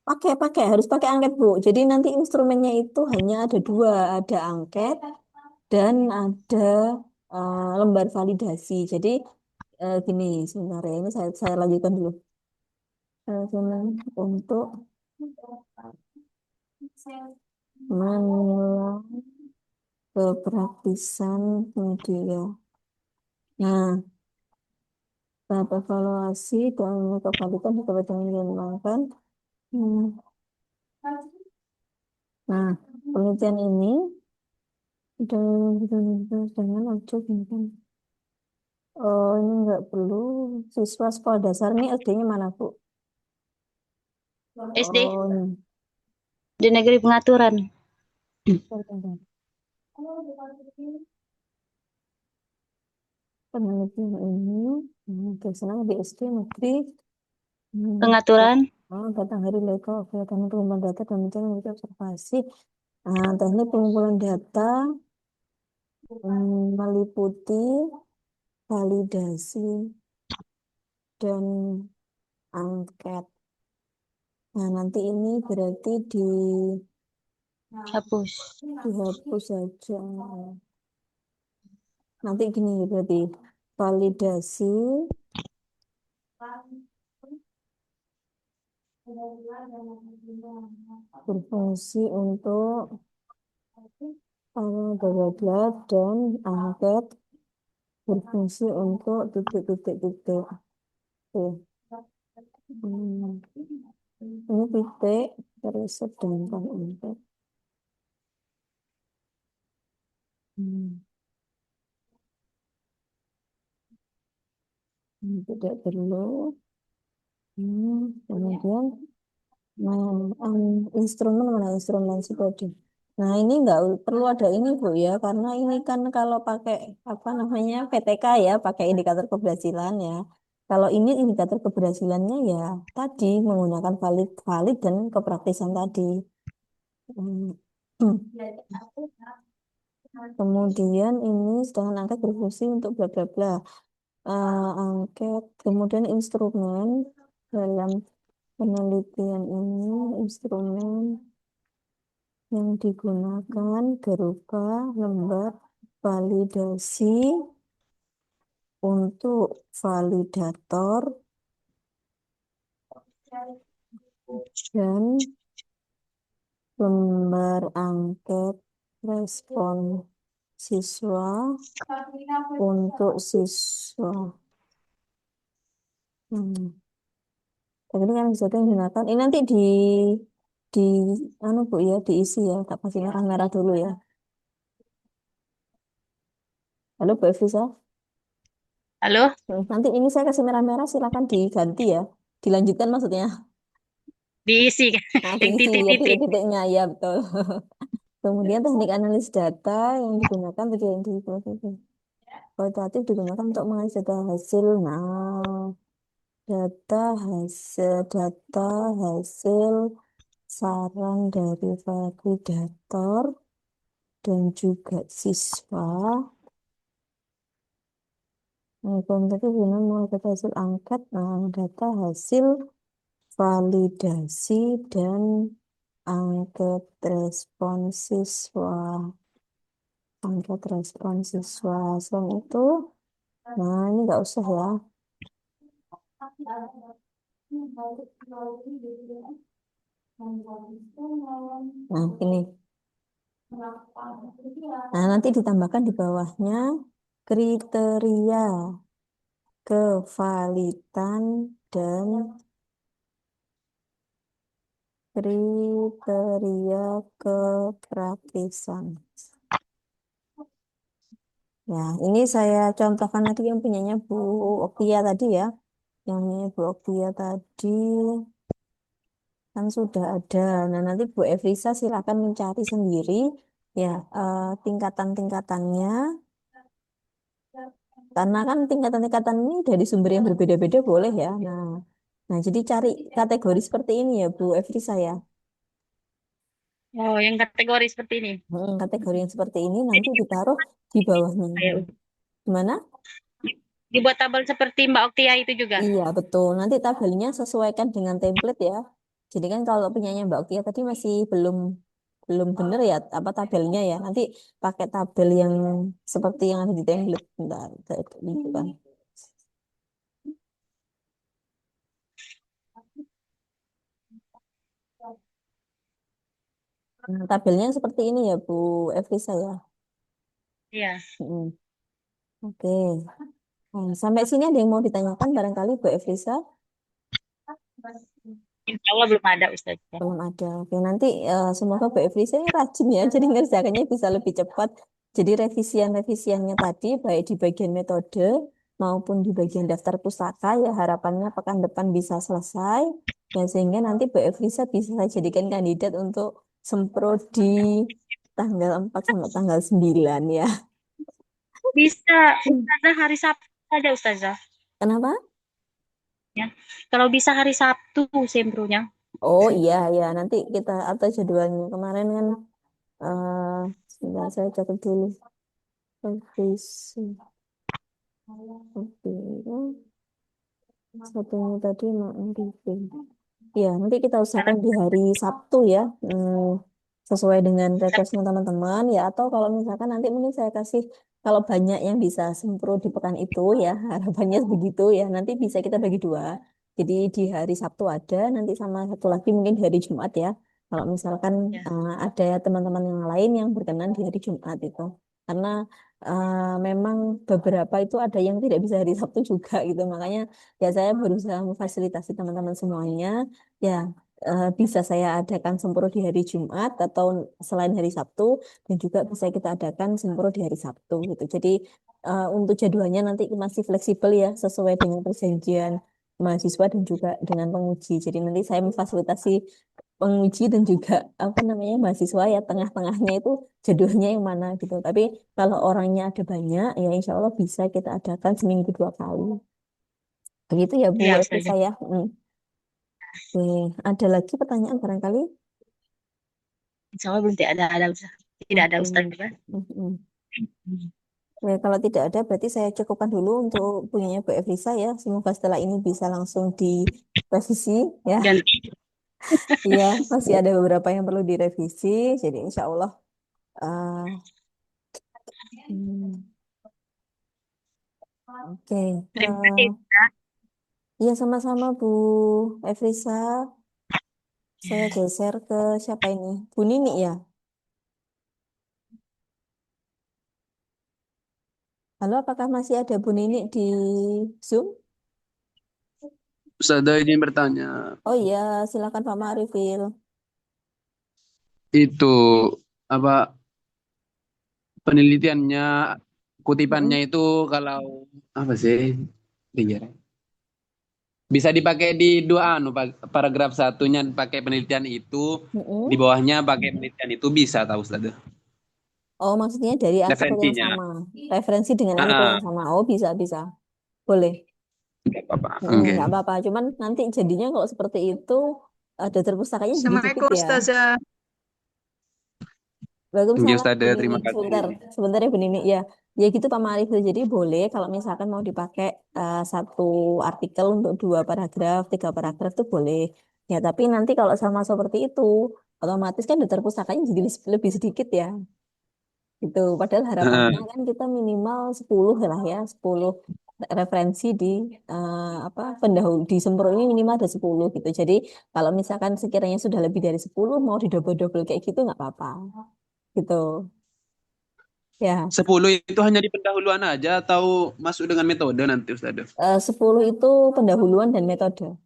Harus pakai angket, Bu. Jadi nanti instrumennya itu hanya ada dua, ada angket dan ada lembar validasi. Jadi gini sebentar ya, ini saya lanjutkan dulu. Untuk menilai kepraktisan media. Nah, tahap evaluasi dan kevalidan kepraktisan dikembangkan. Hmm. Nah, penelitian ini dengan objek kan. Oh, ini nggak perlu. Siswa sekolah dasar ini SD-nya mana, Bu? SD Oh, ini. di negeri pengaturan. Bentar, bentar. Penelitian ini, biasanya di SD negeri, Pengaturan. batang hari legal, kegiatan pengumpulan data dan mencari observasi. Teknik pengumpulan data meliputi validasi dan angket. Nah, nanti ini berarti Hapus. dihapus saja. Nanti gini berarti validasi berfungsi untuk bla bla bla dan angket berfungsi untuk titik. Oke. Hmm. Ini titik terus sedangkan angket. Hmm. Ini tidak perlu. Kemudian instrumen mana instrumen psikologi. Nah, ini nggak perlu ada ini Bu ya, karena ini kan kalau pakai apa namanya PTK ya, pakai indikator keberhasilan ya. Kalau ini indikator keberhasilannya ya tadi menggunakan valid valid dan kepraktisan tadi. Hmm. Kemudian ini sedangkan angka berfungsi untuk bla bla bla. Angket, kemudian instrumen dalam penelitian ini instrumen yang digunakan berupa lembar validasi untuk validator dan lembar angket respon siswa untuk siswa. Ini kan bisa digunakan. Ini nanti di anu Bu ya diisi ya. Tak kasih merah-merah dulu ya. Halo Bu Evisa. Halo, Nanti ini saya kasih merah-merah silakan diganti ya. Dilanjutkan maksudnya. diisi kan Nah, yang diisi ya titik-titik. titik-titiknya ya betul. Kemudian teknik analisis data yang digunakan bagi yang kualitatif digunakan untuk menganalisis data hasil. Nah, data hasil saran dari validator dan juga siswa. Tadi guna mulai data hasil angket, data hasil validasi dan angket respon siswa. Angket respon siswa. Selain itu, nah ini nggak usah ya. Nah, ini. Nah, nanti ditambahkan di bawahnya kriteria kevalidan dan kriteria kepraktisan. Ya, ini saya contohkan lagi yang punyanya Bu Oktia tadi ya. Yang punya Bu Oktia tadi kan sudah ada. Nah, nanti Bu Evrisa silakan mencari sendiri ya tingkatan-tingkatannya. Karena kan tingkatan-tingkatan ini dari sumber yang berbeda-beda boleh ya. Nah, jadi cari kategori seperti ini ya Bu Evrisa ya. Oh, yang kategori seperti ini. Kategori yang seperti ini Jadi nanti ditaruh di bawahnya. kayak Gimana? dibuat tabel seperti Mbak Oktia itu juga. Iya, betul. Nanti tabelnya sesuaikan dengan template ya. Jadi kan kalau punyanya Mbak Okia tadi masih belum belum benar ya apa tabelnya ya. Nanti pakai tabel yang seperti yang ada di template. Bentar, gitu kan. Nah, tabelnya seperti ini ya Bu Evrisa ya. Iya. Mm. Oke. Nah, sampai sini ada yang mau ditanyakan barangkali Bu Evrisa? Insya Allah belum ada Ustazah. Belum ada. Oke, nanti semoga Bu Evrisa ini rajin ya, jadi ngerjakannya bisa lebih cepat. Jadi revisian-revisiannya tadi, baik di bagian metode maupun di bagian daftar pustaka, ya harapannya pekan depan bisa selesai. Ya, sehingga nanti Bu Evrisa bisa saya jadikan kandidat untuk sempro di tanggal 4 sampai tanggal 9 ya. Bisa Ustazah hari Sabtu saja Ustazah. Kenapa? Ya. Kalau bisa hari Sabtu semprunya. Oh iya, ya nanti kita atur jadwalnya. Kemarin kan, sebentar saya catat dulu. Revisi. Oke, satunya tadi mau briefing. Ya, nanti kita Karena usahakan di hari Sabtu ya, sesuai dengan requestnya teman-teman ya. Atau kalau misalkan nanti mungkin saya kasih, kalau banyak yang bisa sempro di pekan itu ya, harapannya begitu ya. Nanti bisa kita bagi dua. Jadi di hari Sabtu ada, nanti sama satu lagi mungkin di hari Jumat ya. Kalau misalkan Ya. ada teman-teman yang lain yang berkenan di hari Jumat itu. Karena memang beberapa itu ada yang tidak bisa hari Sabtu juga gitu. Makanya ya saya berusaha memfasilitasi teman-teman semuanya. Ya bisa saya adakan sempro di hari Jumat atau selain hari Sabtu dan juga bisa kita adakan sempro di hari Sabtu gitu. Jadi untuk jadwalnya nanti masih fleksibel ya sesuai dengan perjanjian mahasiswa dan juga dengan penguji. Jadi nanti saya memfasilitasi penguji dan juga apa namanya mahasiswa ya tengah-tengahnya itu jadwalnya yang mana gitu. Tapi kalau orangnya ada banyak ya insya Allah bisa kita adakan seminggu 2 kali. Begitu ya Bu Iya, Evi Ustazah. saya. Oke, ada lagi pertanyaan barangkali? Insya Allah belum ada Ustazah. Tidak ada Oke. Ustazah. Mm-mm. Ya, kalau tidak ada, berarti saya cukupkan dulu untuk punyanya Bu Efrisa ya. Semoga setelah ini bisa langsung direvisi ya. Dan Iya, masih ada beberapa yang perlu direvisi. Jadi insya Allah. eh, hmm, oke. terima kasih. Iya sama-sama Bu Efrisa. Saya geser ke siapa ini? Bu Nini ya. Halo, apakah masih ada Bu Nini di Zoom? Ustazah izin bertanya. Oh iya, silakan Pak Ma'rifil. Itu apa penelitiannya, kutipannya Mm-mm. itu kalau apa sih? Iya. Bisa dipakai di dua paragraf satunya pakai penelitian itu, di Mm-mm. bawahnya pakai penelitian itu bisa tahu Ustazah. Oh, maksudnya dari artikel yang Referensinya. sama, referensi dengan artikel Ah, yang sama. Oh, bisa, bisa. Boleh. nggak apa-apa. Oke. Nggak apa-apa. Cuman nanti jadinya kalau seperti itu, ada perpustakanya jadi dikit Assalamualaikum ya. Ustazah. Oke Waalaikumsalam, Bu Ustazah, Nini. terima Sebentar, kasih. sebentar ya Bu Nini. Ya, ya gitu Pak Marif. Jadi boleh kalau misalkan mau dipakai satu artikel untuk 2 paragraf, 3 paragraf itu boleh. Ya, tapi nanti kalau sama seperti itu, otomatis kan daftar pustakanya jadi lebih sedikit ya. Gitu. Padahal harapannya Ah, kan kita minimal 10 lah ya, 10 referensi di apa pendahulu di Sempro ini minimal ada 10 gitu. Jadi kalau misalkan sekiranya sudah lebih dari 10 mau didobel-dobel kayak gitu nggak apa-apa. Gitu. Ya, 10 itu hanya di pendahuluan aja atau masuk dengan metode nanti Ustazah? 10 itu pendahuluan dan metode.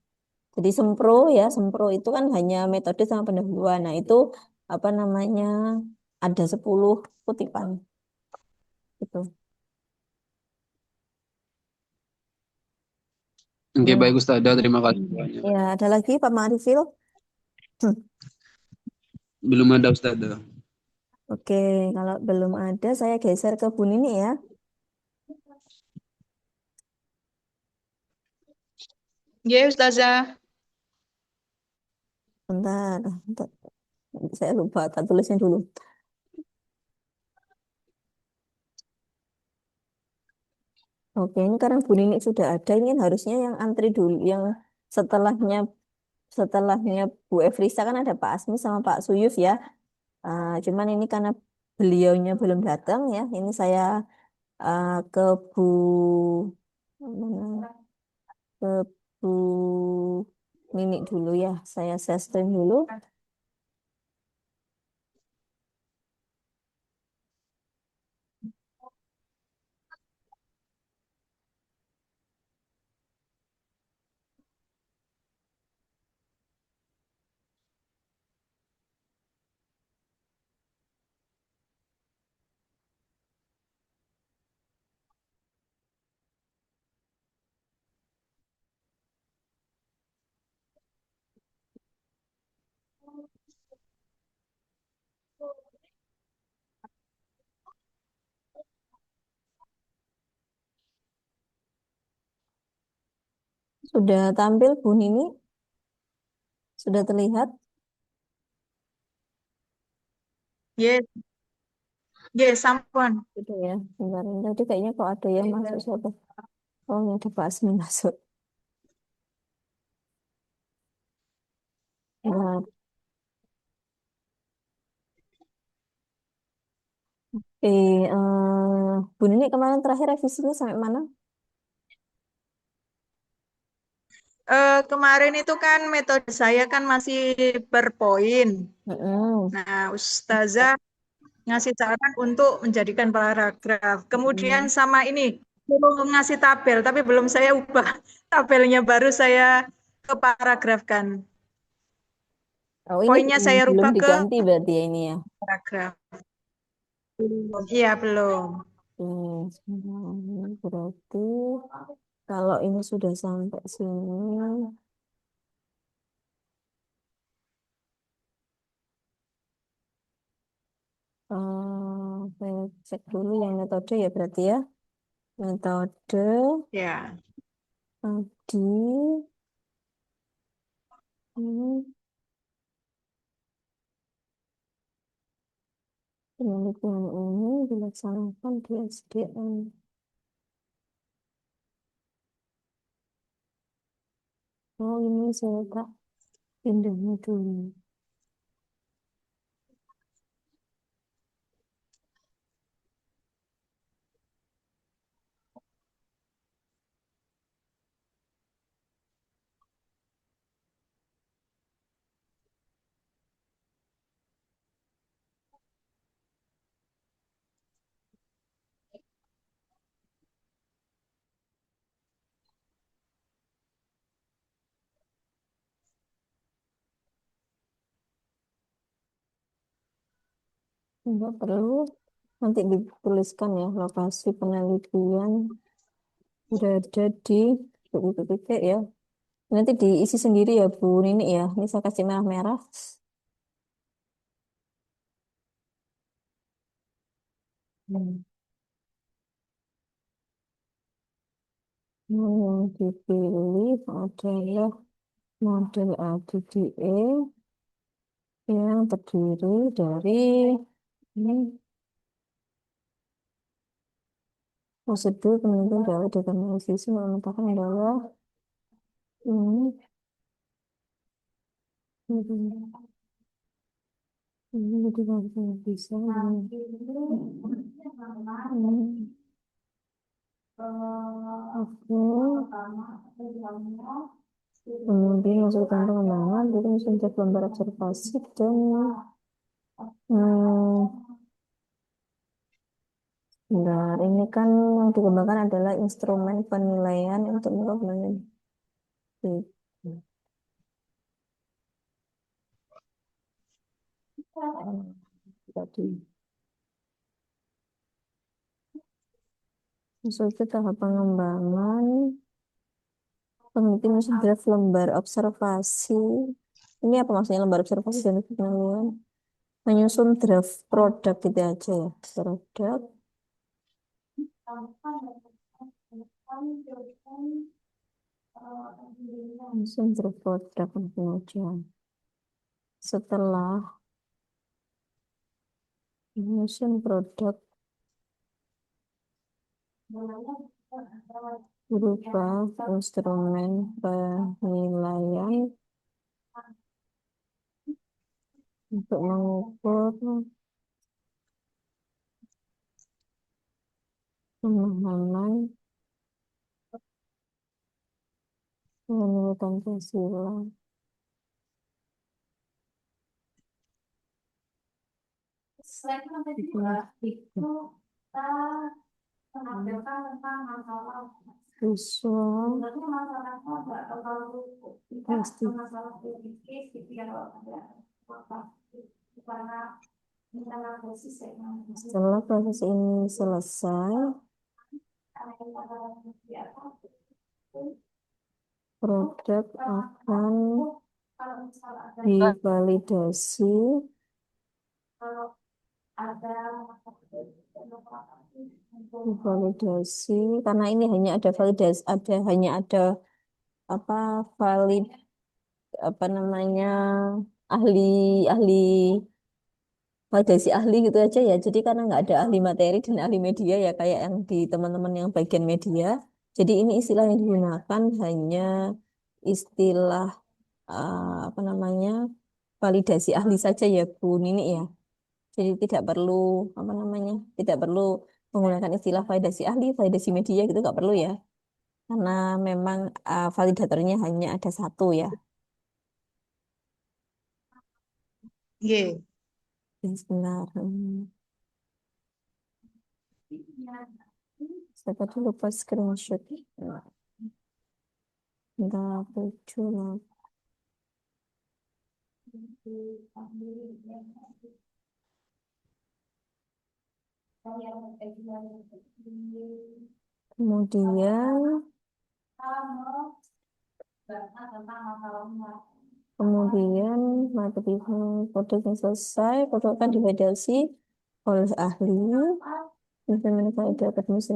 Jadi Sempro ya, Sempro itu kan hanya metode sama pendahuluan. Nah, itu apa namanya? Ada 10 kutipan gitu. Oke, Ya, baik Ustazah, terima kasih banyak. ya ada lagi Pak Marifil. Belum ada Ustazah. Oke, kalau belum ada, saya geser ke Bu Nini ya. Ya Ustazah. Bentar, bentar. Saya lupa, tak tulisnya dulu. Oke, ini karena Bu Nini sudah ada, ini kan harusnya yang antri dulu, yang setelahnya setelahnya Bu Efrisa kan ada Pak Asmi sama Pak Suyuf ya. Cuman ini karena beliaunya belum datang ya, ini saya ke Bu mana? Ke Bu Nini dulu ya. Saya share screen dulu. Sudah tampil Bu Nini? Sudah terlihat? Yes, yes, sampun. Gitu ya. Bentar, tadi kayaknya kok ada yang masuk siapa? Oh, ini ada Pak Asmi masuk. Nah, Bu Nini kemarin terakhir revisinya sampai mana? Kemarin itu kan metode saya kan masih per poin. Mm-mm. Nah, Ustazah ngasih saran untuk menjadikan paragraf. Kemudian Mm. sama ini, suruh ngasih tabel, tapi belum saya ubah tabelnya, baru saya ke paragrafkan. Oh, ini Poinnya saya belum rubah ke diganti berarti ya ini ya. paragraf. Iya, belum. Berarti kalau ini sudah sampai sini, saya cek dulu yang metode ya berarti ya. Metode Ya. tadi ini penelitian ini dilaksanakan di SDM. Oh, ini saya tak pindahnya dulu. Enggak perlu nanti dituliskan ya lokasi penelitian berada di titik-titik ya. Nanti diisi sendiri ya Bu Nini ya. Ini saya kasih merah-merah. Hmm. Yang dipilih adalah model ADDE yang terdiri dari ini prosedur penelitian dari data analisis menetapkan bahwa ini tidak bisa. Oke. Kemudian masuk ke pengembangan, jadi mencari gambar observasi dan hmm, bentar, ini kan yang dikembangkan adalah instrumen penilaian untuk melakukan tadi. Masuk ke tahap pengembangan, penelitian draft lembar observasi. Ini apa maksudnya lembar observasi dan penilaian? Menyusun draft produk gitu aja ya. Produk. Menyusun draft produk aja. Setelah menyusun produk berupa instrumen penilaian untuk mengukur pemahaman menurut Pancasila. Visual pasti. Setelah proses ini selesai, produk akan divalidasi karena ini hanya ada validasi, hanya ada apa valid apa namanya ahli ahli validasi ahli gitu aja ya. Jadi karena nggak ada ahli materi dan ahli media ya kayak yang di teman-teman yang bagian media. Jadi ini istilah yang digunakan hanya istilah apa namanya validasi ahli saja ya Bu Nini ya. Jadi tidak perlu apa namanya tidak perlu menggunakan istilah validasi ahli, validasi media gitu nggak perlu ya. karena memang validatornya hanya ada satu ya. Nggih. Sebentar. Saya tadi lupa screenshot. Enggak lucu lah. Kemudian materi kode yang selesai, kode akan divalidasi oleh ahli implementasi kaidah akademis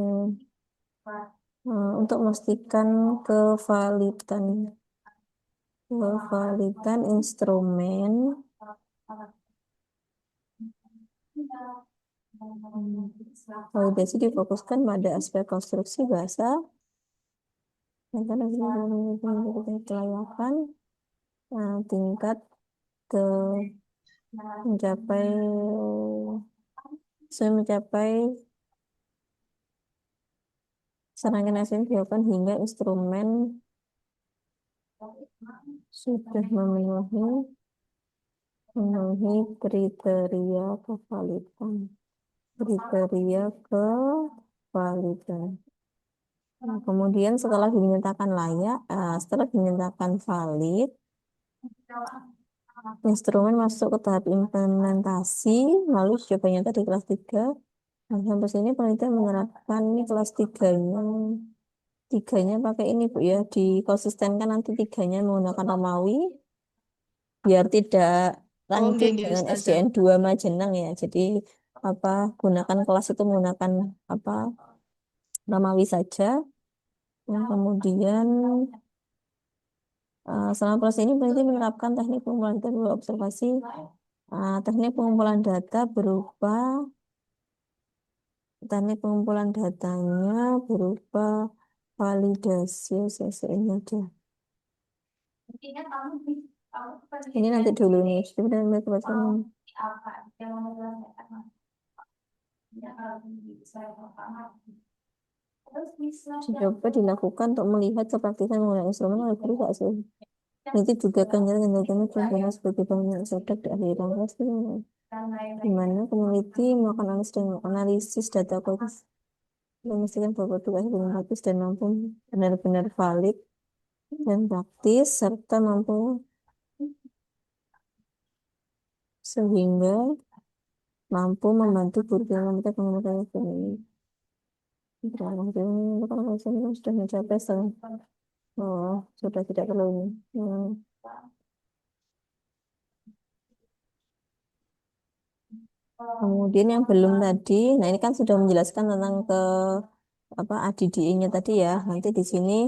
untuk memastikan kevalidan instrumen. Validasi difokuskan pada aspek konstruksi bahasa, kelayakan, tingkat ke mencapai serangkaian aksi yang dilakukan hingga instrumen sudah memenuhi kriteria kevalidan. Nah, kemudian setelah dinyatakan layak, setelah dinyatakan valid, instrumen masuk ke tahap implementasi, lalu coba nyata di kelas 3. Nah, sampai sini penelitian menerapkan ini kelas 3-nya pakai ini Bu ya, dikonsistenkan nanti 3-nya menggunakan Romawi, biar tidak lanjut nggih dengan Ustazah. SDN 2 Majenang ya. Jadi gunakan kelas itu menggunakan Romawi saja. Nah, kemudian selama proses ini berarti menerapkan teknik pengumpulan data berupa observasi. Teknik pengumpulan data datanya berupa validasi ini aja. Ini nanti dulu nih. Coba dilakukan untuk melihat kepraktisan menggunakan instrumen oleh guru nggak sih? Nanti juga kendala-kendalanya contohnya sebagai banyak sodak di akhir kelas di mana peneliti melakukan analisis data kualitas memastikan bahwa dua belum bagus dan mampu benar-benar valid dan praktis serta mampu sehingga mampu membantu guru dalam membuat pengembangan ini. Kalau sudah mencapai sudah tidak perlu ini. Kemudian yang belum tadi, nah ini kan sudah menjelaskan tentang ADDI-nya tadi ya. Nanti di sini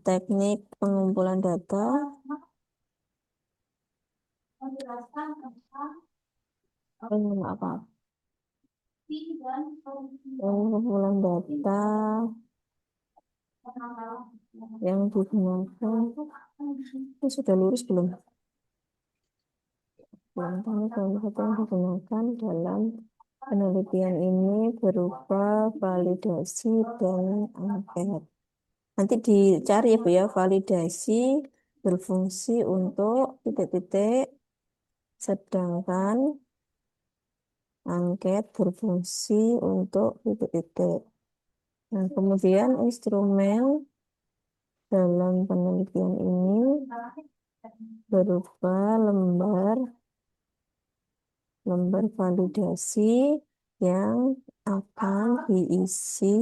teknik pengumpulan data. Pengumpulan data yang digunakan. Ini sudah lurus belum? Yang digunakan dalam penelitian ini berupa validasi dan angket. Nanti dicari ya Bu ya, validasi berfungsi untuk titik-titik, sedangkan angket berfungsi untuk titik-titik. Nah, kemudian instrumen dalam penelitian ini berupa lembar validasi yang akan diisi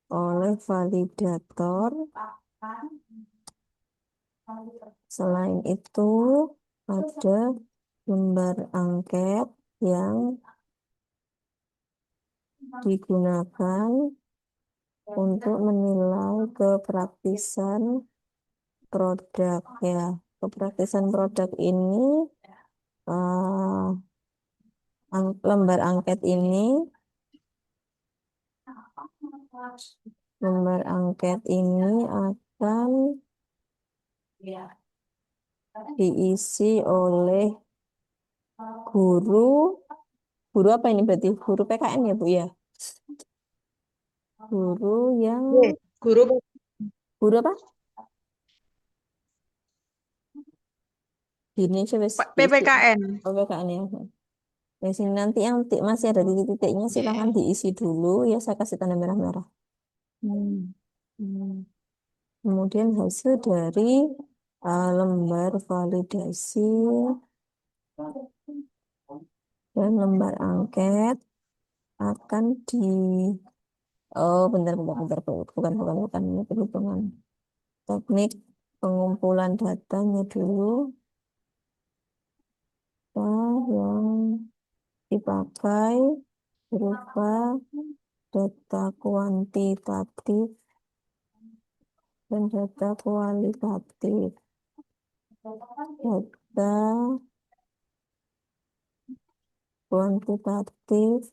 oleh validator. Selain itu, ada lembar angket yang digunakan untuk menilai kepraktisan produk ya. Kepraktisan produk ini lembar angket ini akan diisi oleh guru apa ini berarti? Guru PKN ya Bu ya? Guru yang Guru Guru apa? Di Indonesia wis diisi. PPKN. Oh, PPKN ya. Di sini nanti yang masih ada titik-titiknya silakan diisi dulu ya, saya kasih tanda merah-merah. Hmm. Kemudian hasil dari lembar validasi dan lembar angket akan di bentar bukan ini perhitungan teknik pengumpulan datanya dulu. Yang dipakai berupa data kuantitatif dan data kualitatif. Data kuantitatif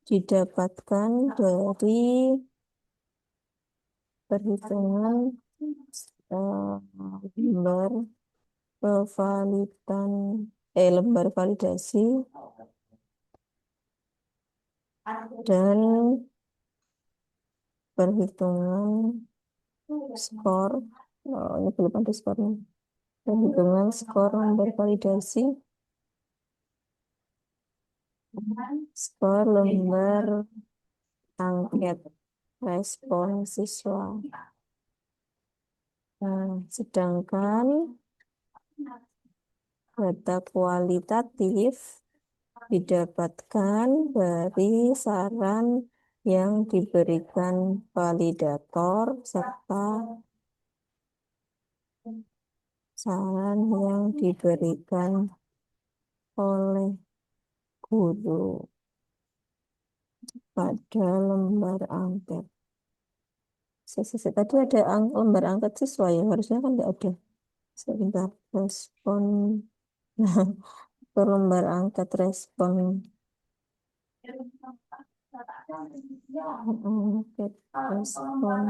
didapatkan dari perhitungan lembar lembar validasi dan perhitungan skor. Ini belum ada skornya. Perhitungan skor lembar validasi, skor lembar angket respon siswa. Nah, sedangkan data kualitatif didapatkan dari saran yang diberikan validator serta saran yang diberikan oleh guru pada lembar angket. Tadi ada lembar angket siswa ya, harusnya kan nggak ada. Sebentar, respon. Nah, per lembar angket respon. Angket respon.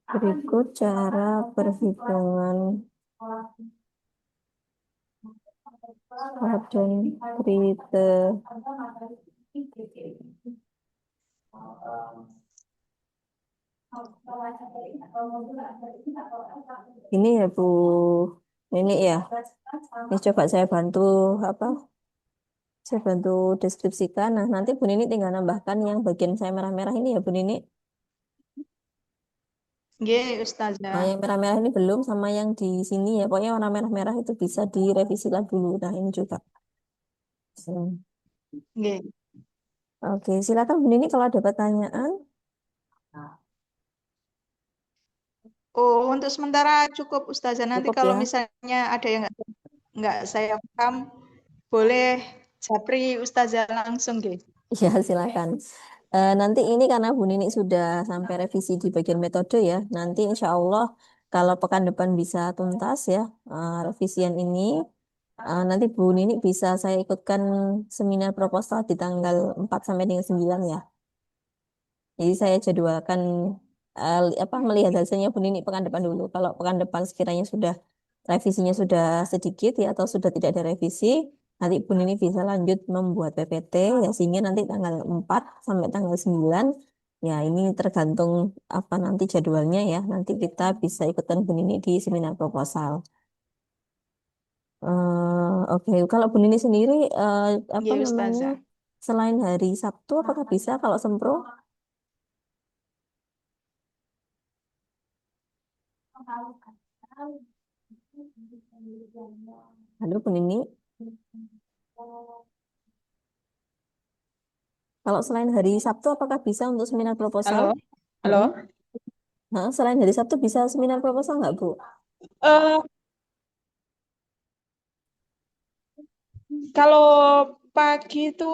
Berikut cara perhitungan dan ini ya Bu, ini ya. Ini coba saya bantu Saya bantu deskripsikan. Nah, nanti Bu Nini tinggal nambahkan yang bagian saya merah-merah ini ya Bu Nini. Nggih, Nah, Ustazah. yang merah-merah ini belum, sama yang di sini ya. Pokoknya warna merah-merah itu bisa direvisi lagi dulu. Nah, ini juga. Nggih. Oke, silakan Bu Nini kalau ada pertanyaan. Oh, untuk sementara cukup Ustazah. Nanti Cukup kalau ya. misalnya ada yang nggak saya paham, boleh japri Ustazah langsung, nggih. Ya, silakan. Nanti ini karena Bu Nini sudah sampai revisi di bagian metode ya. Nanti insya Allah kalau pekan depan bisa tuntas ya revisian ini. Nanti Bu Nini bisa saya ikutkan seminar proposal di tanggal 4 sampai dengan 9 ya. Jadi saya jadwalkan melihat hasilnya Bu Nini pekan depan dulu. Kalau pekan depan sekiranya sudah revisinya sudah sedikit ya atau sudah tidak ada revisi, nanti Bu Nini bisa lanjut membuat PPT ya, sehingga nanti tanggal 4 sampai tanggal 9 ya, ini tergantung apa nanti jadwalnya ya. Nanti kita bisa ikutan Bu Nini di seminar proposal. Oke, kalau Bu Nini sendiri apa Nggih, namanya, Ustazah. selain hari Sabtu apakah bisa kalau sempro? Halo Bu Nini, kalau selain hari Sabtu apakah bisa untuk seminar proposal? Halo? Halo? Nah, selain hari Sabtu bisa seminar proposal nggak Bu? Eh, kalau pagi itu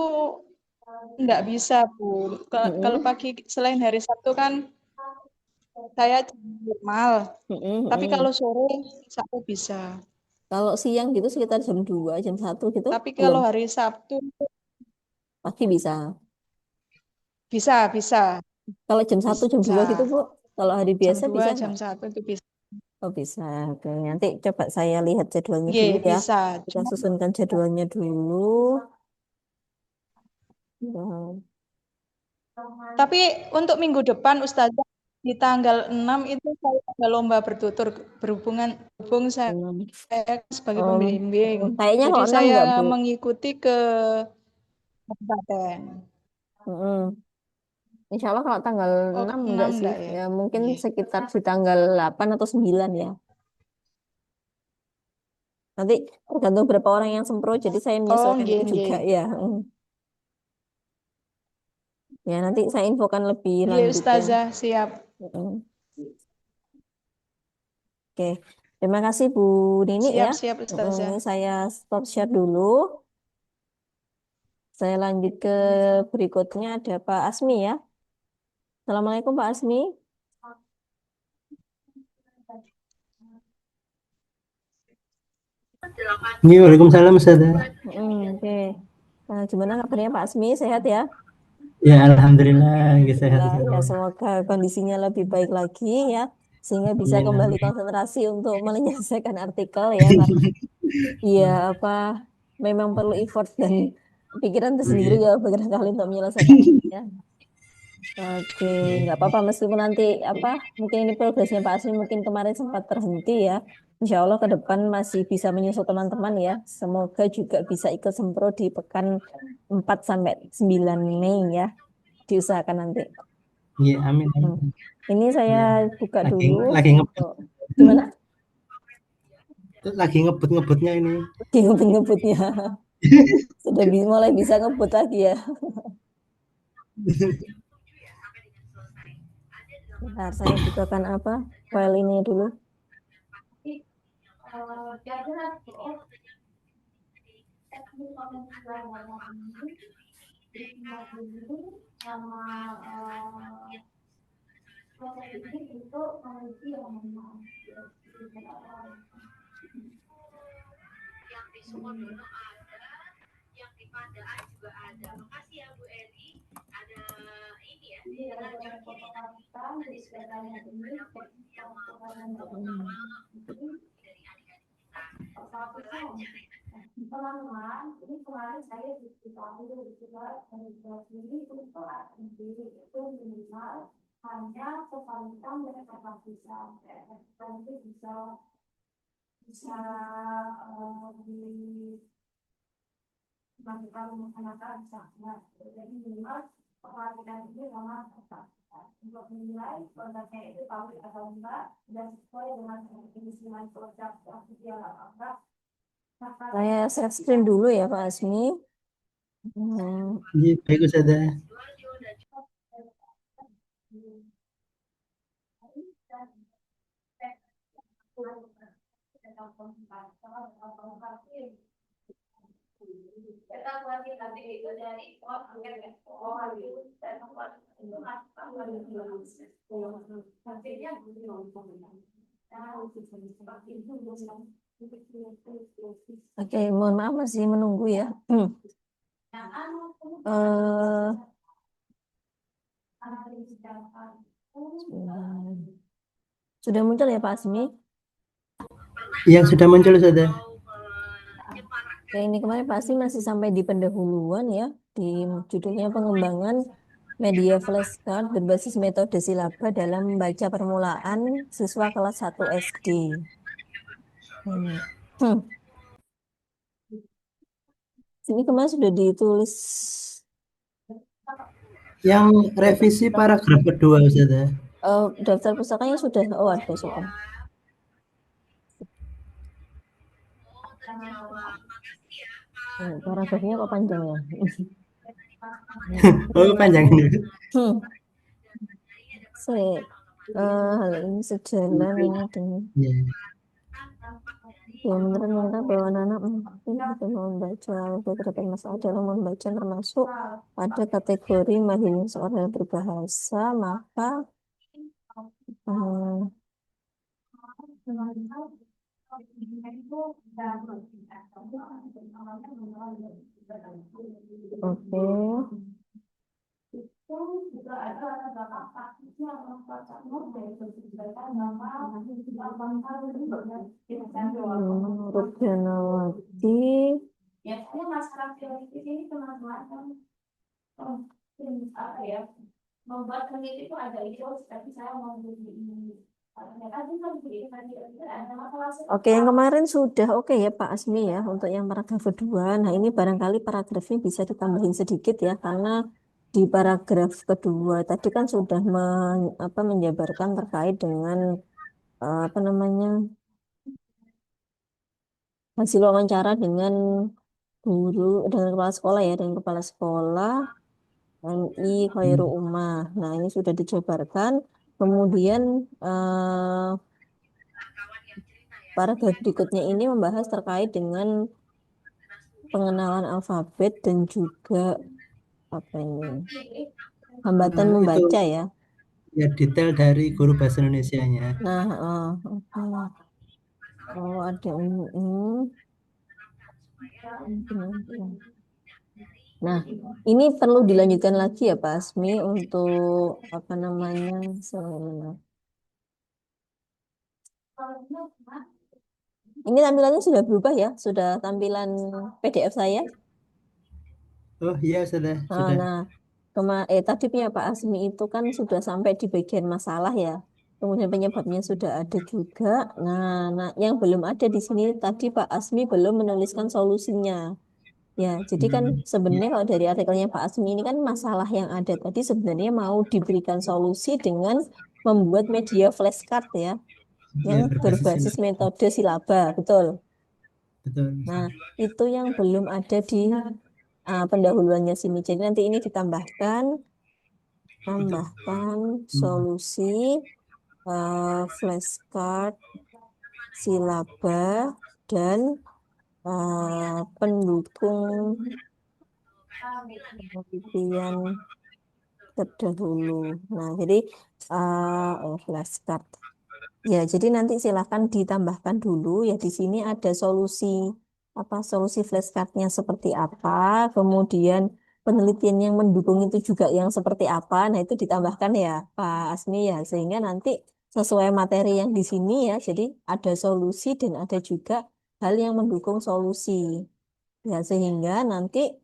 nggak bisa, Bu. Kalau pagi selain hari Sabtu kan saya normal. Tapi kalau sore Sabtu bisa. Kalau siang gitu sekitar jam 2, jam 1 gitu Tapi belum? kalau hari Sabtu Pagi bisa. Bisa. Kalau jam 1, jam 2 gitu, Bisa. Bu. Kalau hari Jam biasa 2, bisa jam nggak? 1 itu bisa. Oh, bisa. Oke, nanti coba saya lihat jadwalnya Iya, dulu ya. bisa. Kita Cuma, susunkan jadwalnya dulu. Ya. tapi untuk minggu depan Ustazah di tanggal 6 itu saya ada lomba bertutur berhubung saya sebagai pembimbing. Kayaknya Jadi kalau 6 saya enggak, Bu. mengikuti ke kabupaten. Mm-mm. Insya Allah kalau tanggal Oh, 6 enggak 6 sih. enggak ya? Ya, mungkin Iya. sekitar di tanggal 8 atau 9 ya. Nanti tergantung berapa orang yang sempro, jadi saya Oh, menyesuaikan nggih, itu juga nggih. ya. Ya, nanti saya infokan lebih Nggih, lanjut ya. Ustazah, siap. Mm. Oke, terima kasih Bu Nini ya. Siap, Ustazah. Ini saya stop share dulu. Saya lanjut ke berikutnya ada Pak Asmi ya. Assalamualaikum Pak Asmi. Iya, Waalaikumsalam Ustazah. Oke. Gimana kabarnya Pak Asmi? Sehat ya? Ya, alhamdulillah, sehat Alhamdulillah ya, Ustazah. semoga kondisinya lebih baik lagi ya, sehingga bisa Amin, kembali amin. konsentrasi untuk menyelesaikan artikel ya, karena iya apa memang perlu effort dan pikiran tersendiri Iya. ya barangkali untuk menyelesaikannya ya. Oke, nggak apa-apa meskipun nanti apa mungkin ini progresnya Pak Asmi mungkin kemarin sempat terhenti ya. Insya Allah ke depan masih bisa menyusul teman-teman ya. Semoga juga bisa ikut sempro di pekan 4 sampai 9 Mei ya. Diusahakan nanti. Iya, amin, Hmm. amin. Ini saya Ya, buka lagi dulu lagi ngebut, untuk gimana? lagi ngebut-ngebutnya ini. Di ngebut-ngebutnya sudah mulai bisa ngebut lagi ya. Bentar, saya bukakan apa file ini dulu. Saya share screen dulu ya Pak Asmi. Iya, baik Ustazah. Oke, mohon maaf masih menunggu ya. Eh, sudah muncul ya Pak Asmi? Yang sudah muncul Ustazah. Ya, ini kemarin pasti masih sampai di pendahuluan ya, di judulnya pengembangan media flashcard berbasis metode silaba dalam membaca permulaan siswa kelas 1 SD. Hmm. Sini kemarin sudah ditulis Yang revisi paragraf kedua Ustazah. daftar pusakanya sudah, ada sudah. Paragrafnya kok panjang ya? Oh, panjang ini. Hal ini sejalan ini dengan Ya. yang menerangkan bahwa anak bisa membaca beberapa masalah dalam membaca termasuk pada kategori mahirnya seorang berbahasa, maka Oke. Menurut Danawati, oke, yang kemarin sudah oke ya Pak Asmi ya untuk yang paragraf kedua. Nah, ini barangkali paragrafnya bisa ditambahin sedikit ya karena di paragraf kedua tadi kan sudah menjabarkan terkait dengan apa namanya hasil wawancara dengan guru, dengan kepala sekolah ya, dengan kepala sekolah MI Khairul Ummah. Nah, ini sudah dijabarkan. Kemudian paragraf berikutnya ini membahas terkait dengan pengenalan alfabet dan juga apa ini hambatan Itu membaca ya. ya detail dari guru bahasa Indonesianya. Nah, oke. Oh, ada ini. Nah, ini perlu dilanjutkan lagi ya Pak Asmi untuk apa namanya? Ini tampilannya sudah berubah ya, sudah tampilan PDF saya. Oh iya sudah. Nah, tadi punya Pak Asmi itu kan sudah sampai di bagian masalah ya. Kemudian penyebabnya sudah ada juga. Nah, yang belum ada di sini tadi Pak Asmi belum menuliskan solusinya. Ya, jadi kan Ya, sebenarnya kalau dari artikelnya Pak Asmi ini kan masalah yang ada tadi sebenarnya mau diberikan solusi dengan membuat media flashcard ya, yang ya berbasis berbasis silabus. metode silaba, betul. Betul. Nah, itu yang belum ada di pendahuluannya sini. Jadi nanti ini tambahkan solusi flashcard silaba dan pendukung penelitian terdahulu. Nah, jadi flashcard. Ya, jadi nanti silakan ditambahkan dulu ya di sini ada solusi flashcardnya seperti apa, kemudian penelitian yang mendukung itu juga yang seperti apa. Nah, itu ditambahkan ya Pak Asmi ya sehingga nanti sesuai materi yang di sini ya. Jadi ada solusi dan ada juga hal yang mendukung solusi. Ya, sehingga nanti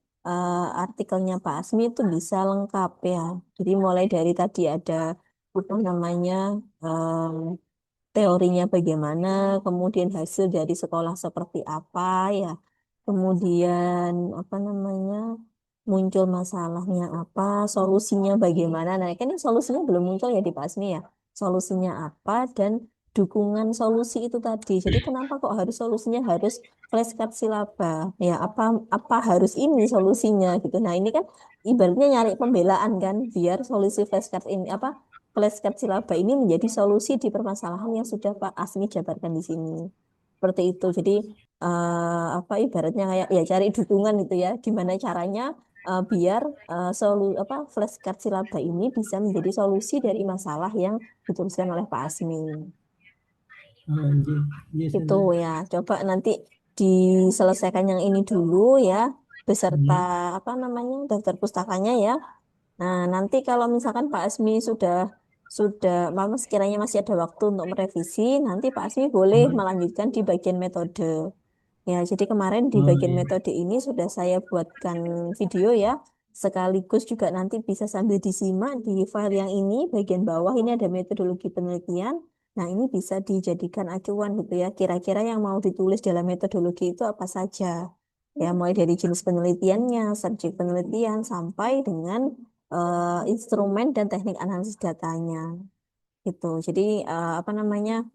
artikelnya Pak Asmi itu bisa lengkap ya. Jadi mulai dari tadi ada apa namanya teorinya bagaimana, kemudian hasil dari sekolah seperti apa ya, kemudian apa namanya muncul masalahnya apa, solusinya bagaimana. Nah, kan ini solusinya belum muncul ya di Pak Asmi ya. Solusinya apa dan dukungan solusi itu tadi. Jadi kenapa kok harus solusinya harus flashcard silaba? Ya, apa harus ini solusinya gitu. Nah, ini kan ibaratnya nyari pembelaan kan biar solusi flashcard ini apa flashcard silaba ini menjadi solusi di permasalahan yang sudah Pak Asmi jabarkan di sini. Seperti itu. Jadi apa ibaratnya kayak ya cari dukungan itu ya. Gimana caranya biar flashcard silaba ini bisa menjadi solusi dari masalah yang dituliskan oleh Pak Asmi. Oh, iya Itu sudah. ya. Coba nanti diselesaikan yang ini dulu ya beserta apa namanya daftar pustakanya ya. Nah, nanti kalau misalkan Pak Asmi sudah mama sekiranya masih ada waktu untuk merevisi, nanti Pak Asmi boleh melanjutkan di bagian metode. Ya, jadi kemarin di Oh bagian iya. metode ini sudah saya buatkan video ya. Sekaligus juga nanti bisa sambil disimak di file yang ini, bagian bawah ini ada metodologi penelitian. Nah, ini bisa dijadikan acuan gitu ya. Kira-kira yang mau ditulis dalam metodologi itu apa saja. Ya, mulai dari jenis penelitiannya, subjek penelitian, sampai dengan instrumen dan teknik analisis datanya. Gitu. Jadi, apa namanya,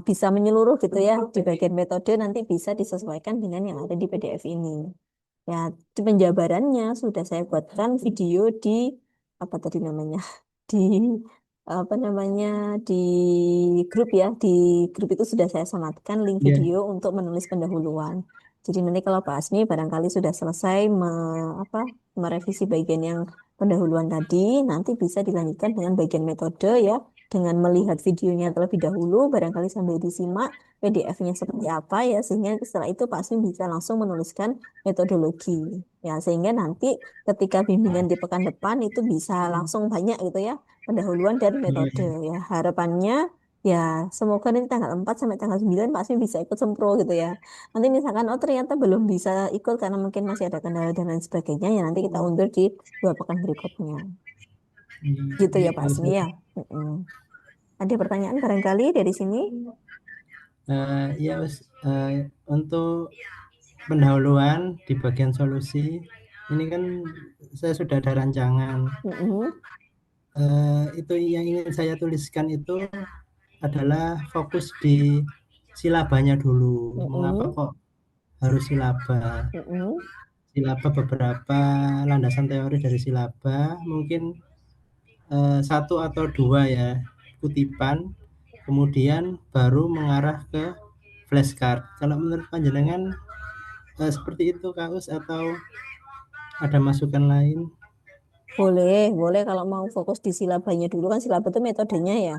bisa menyeluruh gitu ya di bagian metode nanti bisa disesuaikan dengan yang ada di PDF ini. Ya, di penjabarannya sudah saya buatkan video di apa tadi namanya di apa namanya di grup ya di grup itu sudah saya sematkan link Iya. video untuk menulis pendahuluan. Jadi nanti kalau Pak Asmi barangkali sudah selesai merevisi bagian yang pendahuluan tadi, nanti bisa dilanjutkan dengan bagian metode ya dengan melihat videonya terlebih dahulu, barangkali sambil disimak PDF-nya seperti apa ya, sehingga setelah itu Pak Asmi bisa langsung menuliskan metodologi. Ya, sehingga nanti ketika bimbingan di pekan depan itu bisa langsung banyak gitu ya, pendahuluan dan Oh, metode. iya. Ya, harapannya ya semoga nanti tanggal 4 sampai tanggal 9 Pak Asmi bisa ikut sempro gitu ya. Nanti misalkan oh ternyata belum bisa ikut karena mungkin masih ada kendala dan lain sebagainya, ya nanti kita undur di 2 pekan berikutnya. Gitu ya Pak Bagus, Asmi ya. Mm-mm. Ada pertanyaan barangkali dari sini? Ya, untuk pendahuluan di bagian solusi, ini kan saya sudah ada rancangan. Mm-mm. Itu yang ingin saya tuliskan itu adalah fokus di silabanya dulu. Mengapa Mm-mm. kok harus silaba? Mm-mm. Silaba, beberapa landasan teori dari silaba, mungkin 1 atau 2 ya, kutipan, kemudian baru mengarah ke flashcard. Kalau menurut panjenengan seperti itu Kak Us, atau ada masukan lain? Boleh kalau mau fokus di silabanya dulu, kan silaba itu metodenya ya.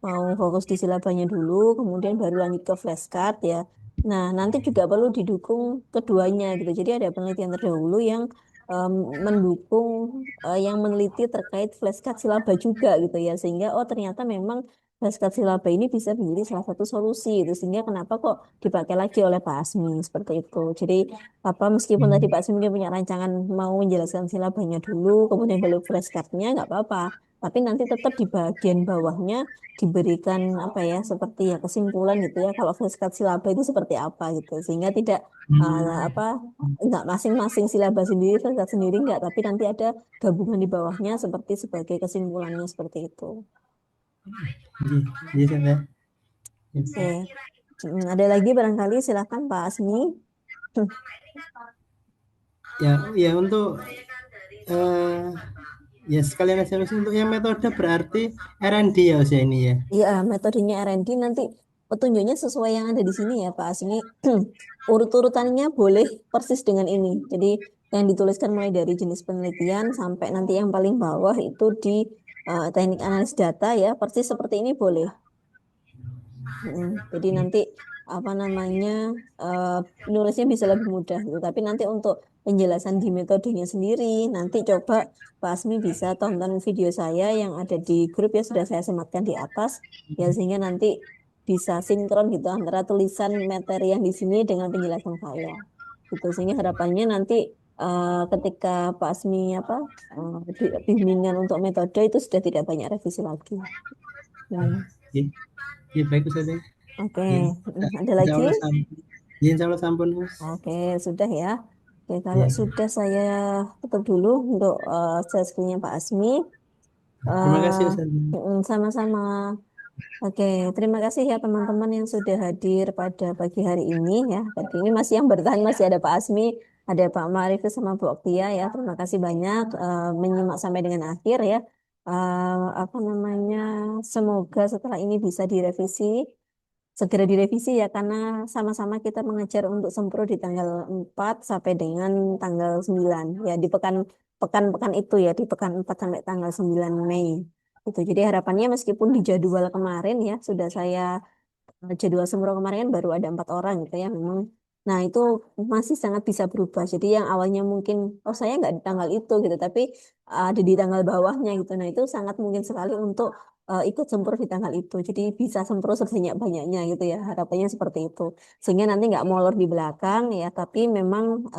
Mau fokus di silabanya dulu, kemudian baru lanjut ke flashcard ya. Nah, nanti juga perlu didukung keduanya gitu. Jadi ada penelitian terdahulu yang em, mendukung yang meneliti terkait flashcard silaba juga gitu ya. Sehingga oh ternyata memang flashcard silaba ini bisa menjadi salah satu solusi itu. Sehingga kenapa kok dipakai lagi oleh Pak Asmi seperti itu. Jadi apa meskipun tadi Pak Asmi mungkin punya rancangan mau menjelaskan silabanya dulu, kemudian baru flashcardnya nggak apa-apa. Tapi nanti tetap di bagian bawahnya diberikan apa ya seperti ya kesimpulan gitu ya kalau flashcard silaba itu seperti apa gitu sehingga tidak apa enggak masing-masing silaba sendiri flashcard sendiri enggak tapi nanti ada gabungan di bawahnya seperti sebagai kesimpulannya seperti itu. Iya, saya. Oke. Ada lagi barangkali silakan Pak Asmi. Ya, untuk ya sekalian evaluasi untuk yang metode berarti R&D ya usia ini ya. Iya, metodenya R&D nanti petunjuknya sesuai yang ada di sini ya Pak Asmi. Urut-urutannya boleh persis dengan ini. Jadi yang dituliskan mulai dari jenis penelitian sampai nanti yang paling bawah itu di teknik analis data ya, persis seperti ini boleh. Jadi nanti apa namanya nulisnya bisa lebih mudah gitu. Tapi nanti untuk penjelasan di metodenya sendiri, nanti coba Pak Asmi bisa tonton video saya yang ada di grup ya sudah saya sematkan di atas ya sehingga nanti bisa sinkron gitu antara tulisan materi yang di sini dengan penjelasan saya. Gitu sehingga harapannya nanti ketika Pak Asmi bimbingan untuk metode itu sudah tidak banyak revisi lagi. Ya, baik saja. Oke, ada Insya lagi? Allah sampun. Ya, insya Allah sampun, Mas. Oke, sudah ya. Oke, kalau Ya. sudah saya tutup dulu untuk share screen-nya Pak Asmi. Terima kasih Eh, Ustaz. sama-sama. Oke, terima kasih ya teman-teman yang sudah hadir pada pagi hari ini ya. Tadi ini masih yang bertahan masih ada Pak Asmi, ada Pak Marifus sama Bu Oktia ya. Terima kasih banyak menyimak sampai dengan akhir ya. Apa namanya? Semoga setelah ini bisa direvisi segera direvisi ya karena sama-sama kita mengejar untuk sempro di tanggal 4 sampai dengan tanggal 9 ya di pekan-pekan itu ya di pekan 4 sampai tanggal 9 Mei. Itu jadi harapannya meskipun di jadwal kemarin ya sudah saya jadwal sempro kemarin kan baru ada 4 orang gitu ya memang. Nah itu masih sangat bisa berubah. Jadi yang awalnya mungkin oh saya nggak di tanggal itu gitu, tapi ada di tanggal bawahnya gitu. Nah itu sangat mungkin sekali untuk ikut sempro di tanggal itu. Jadi bisa sempro sebanyak-banyaknya gitu ya. Harapannya seperti itu. Sehingga nanti nggak molor di belakang ya. Tapi memang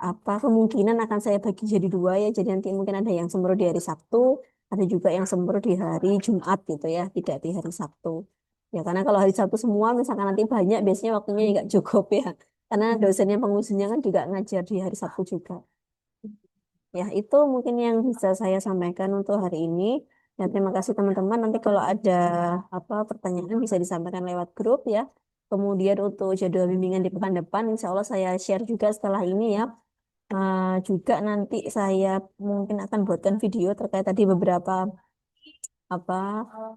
apa kemungkinan akan saya bagi jadi 2 ya. Jadi nanti mungkin ada yang sempro di hari Sabtu, ada juga yang sempro di hari Jumat gitu ya, tidak di hari Sabtu. Ya karena kalau hari Sabtu semua misalkan nanti banyak biasanya waktunya nggak cukup ya. Karena dosennya pengusinya kan juga ngajar di hari Sabtu juga. Ya itu mungkin yang bisa saya sampaikan untuk hari ini. Ya terima kasih teman-teman. Nanti kalau ada apa pertanyaan bisa disampaikan lewat grup ya. Kemudian untuk jadwal bimbingan di pekan depan, insya Allah saya share juga setelah ini ya. Juga nanti saya mungkin akan buatkan video terkait tadi apa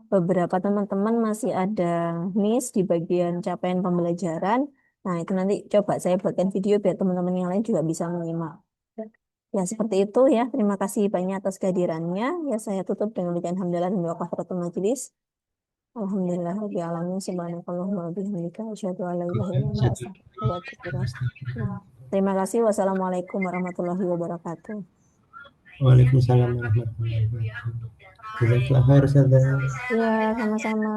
beberapa teman-teman masih ada miss di bagian capaian pembelajaran. Nah, itu nanti coba saya buatkan video biar teman-teman yang lain juga bisa menyimak. Ya, seperti itu ya. Terima kasih banyak atas kehadirannya. Ya, saya tutup dengan ucapan hamdalah dan doa kafaratul majelis. Alhamdulillah rabbil alamin, subhanakallahumma wa bihamdika asyhadu an la ilaha illa anta astaghfiruka wa atubu ilaik. Terima kasih. Wassalamualaikum warahmatullahi wabarakatuh. Waalaikumsalam warahmatullahi wabarakatuh. Jazakallah khair, Ustazah. Ya, sama-sama.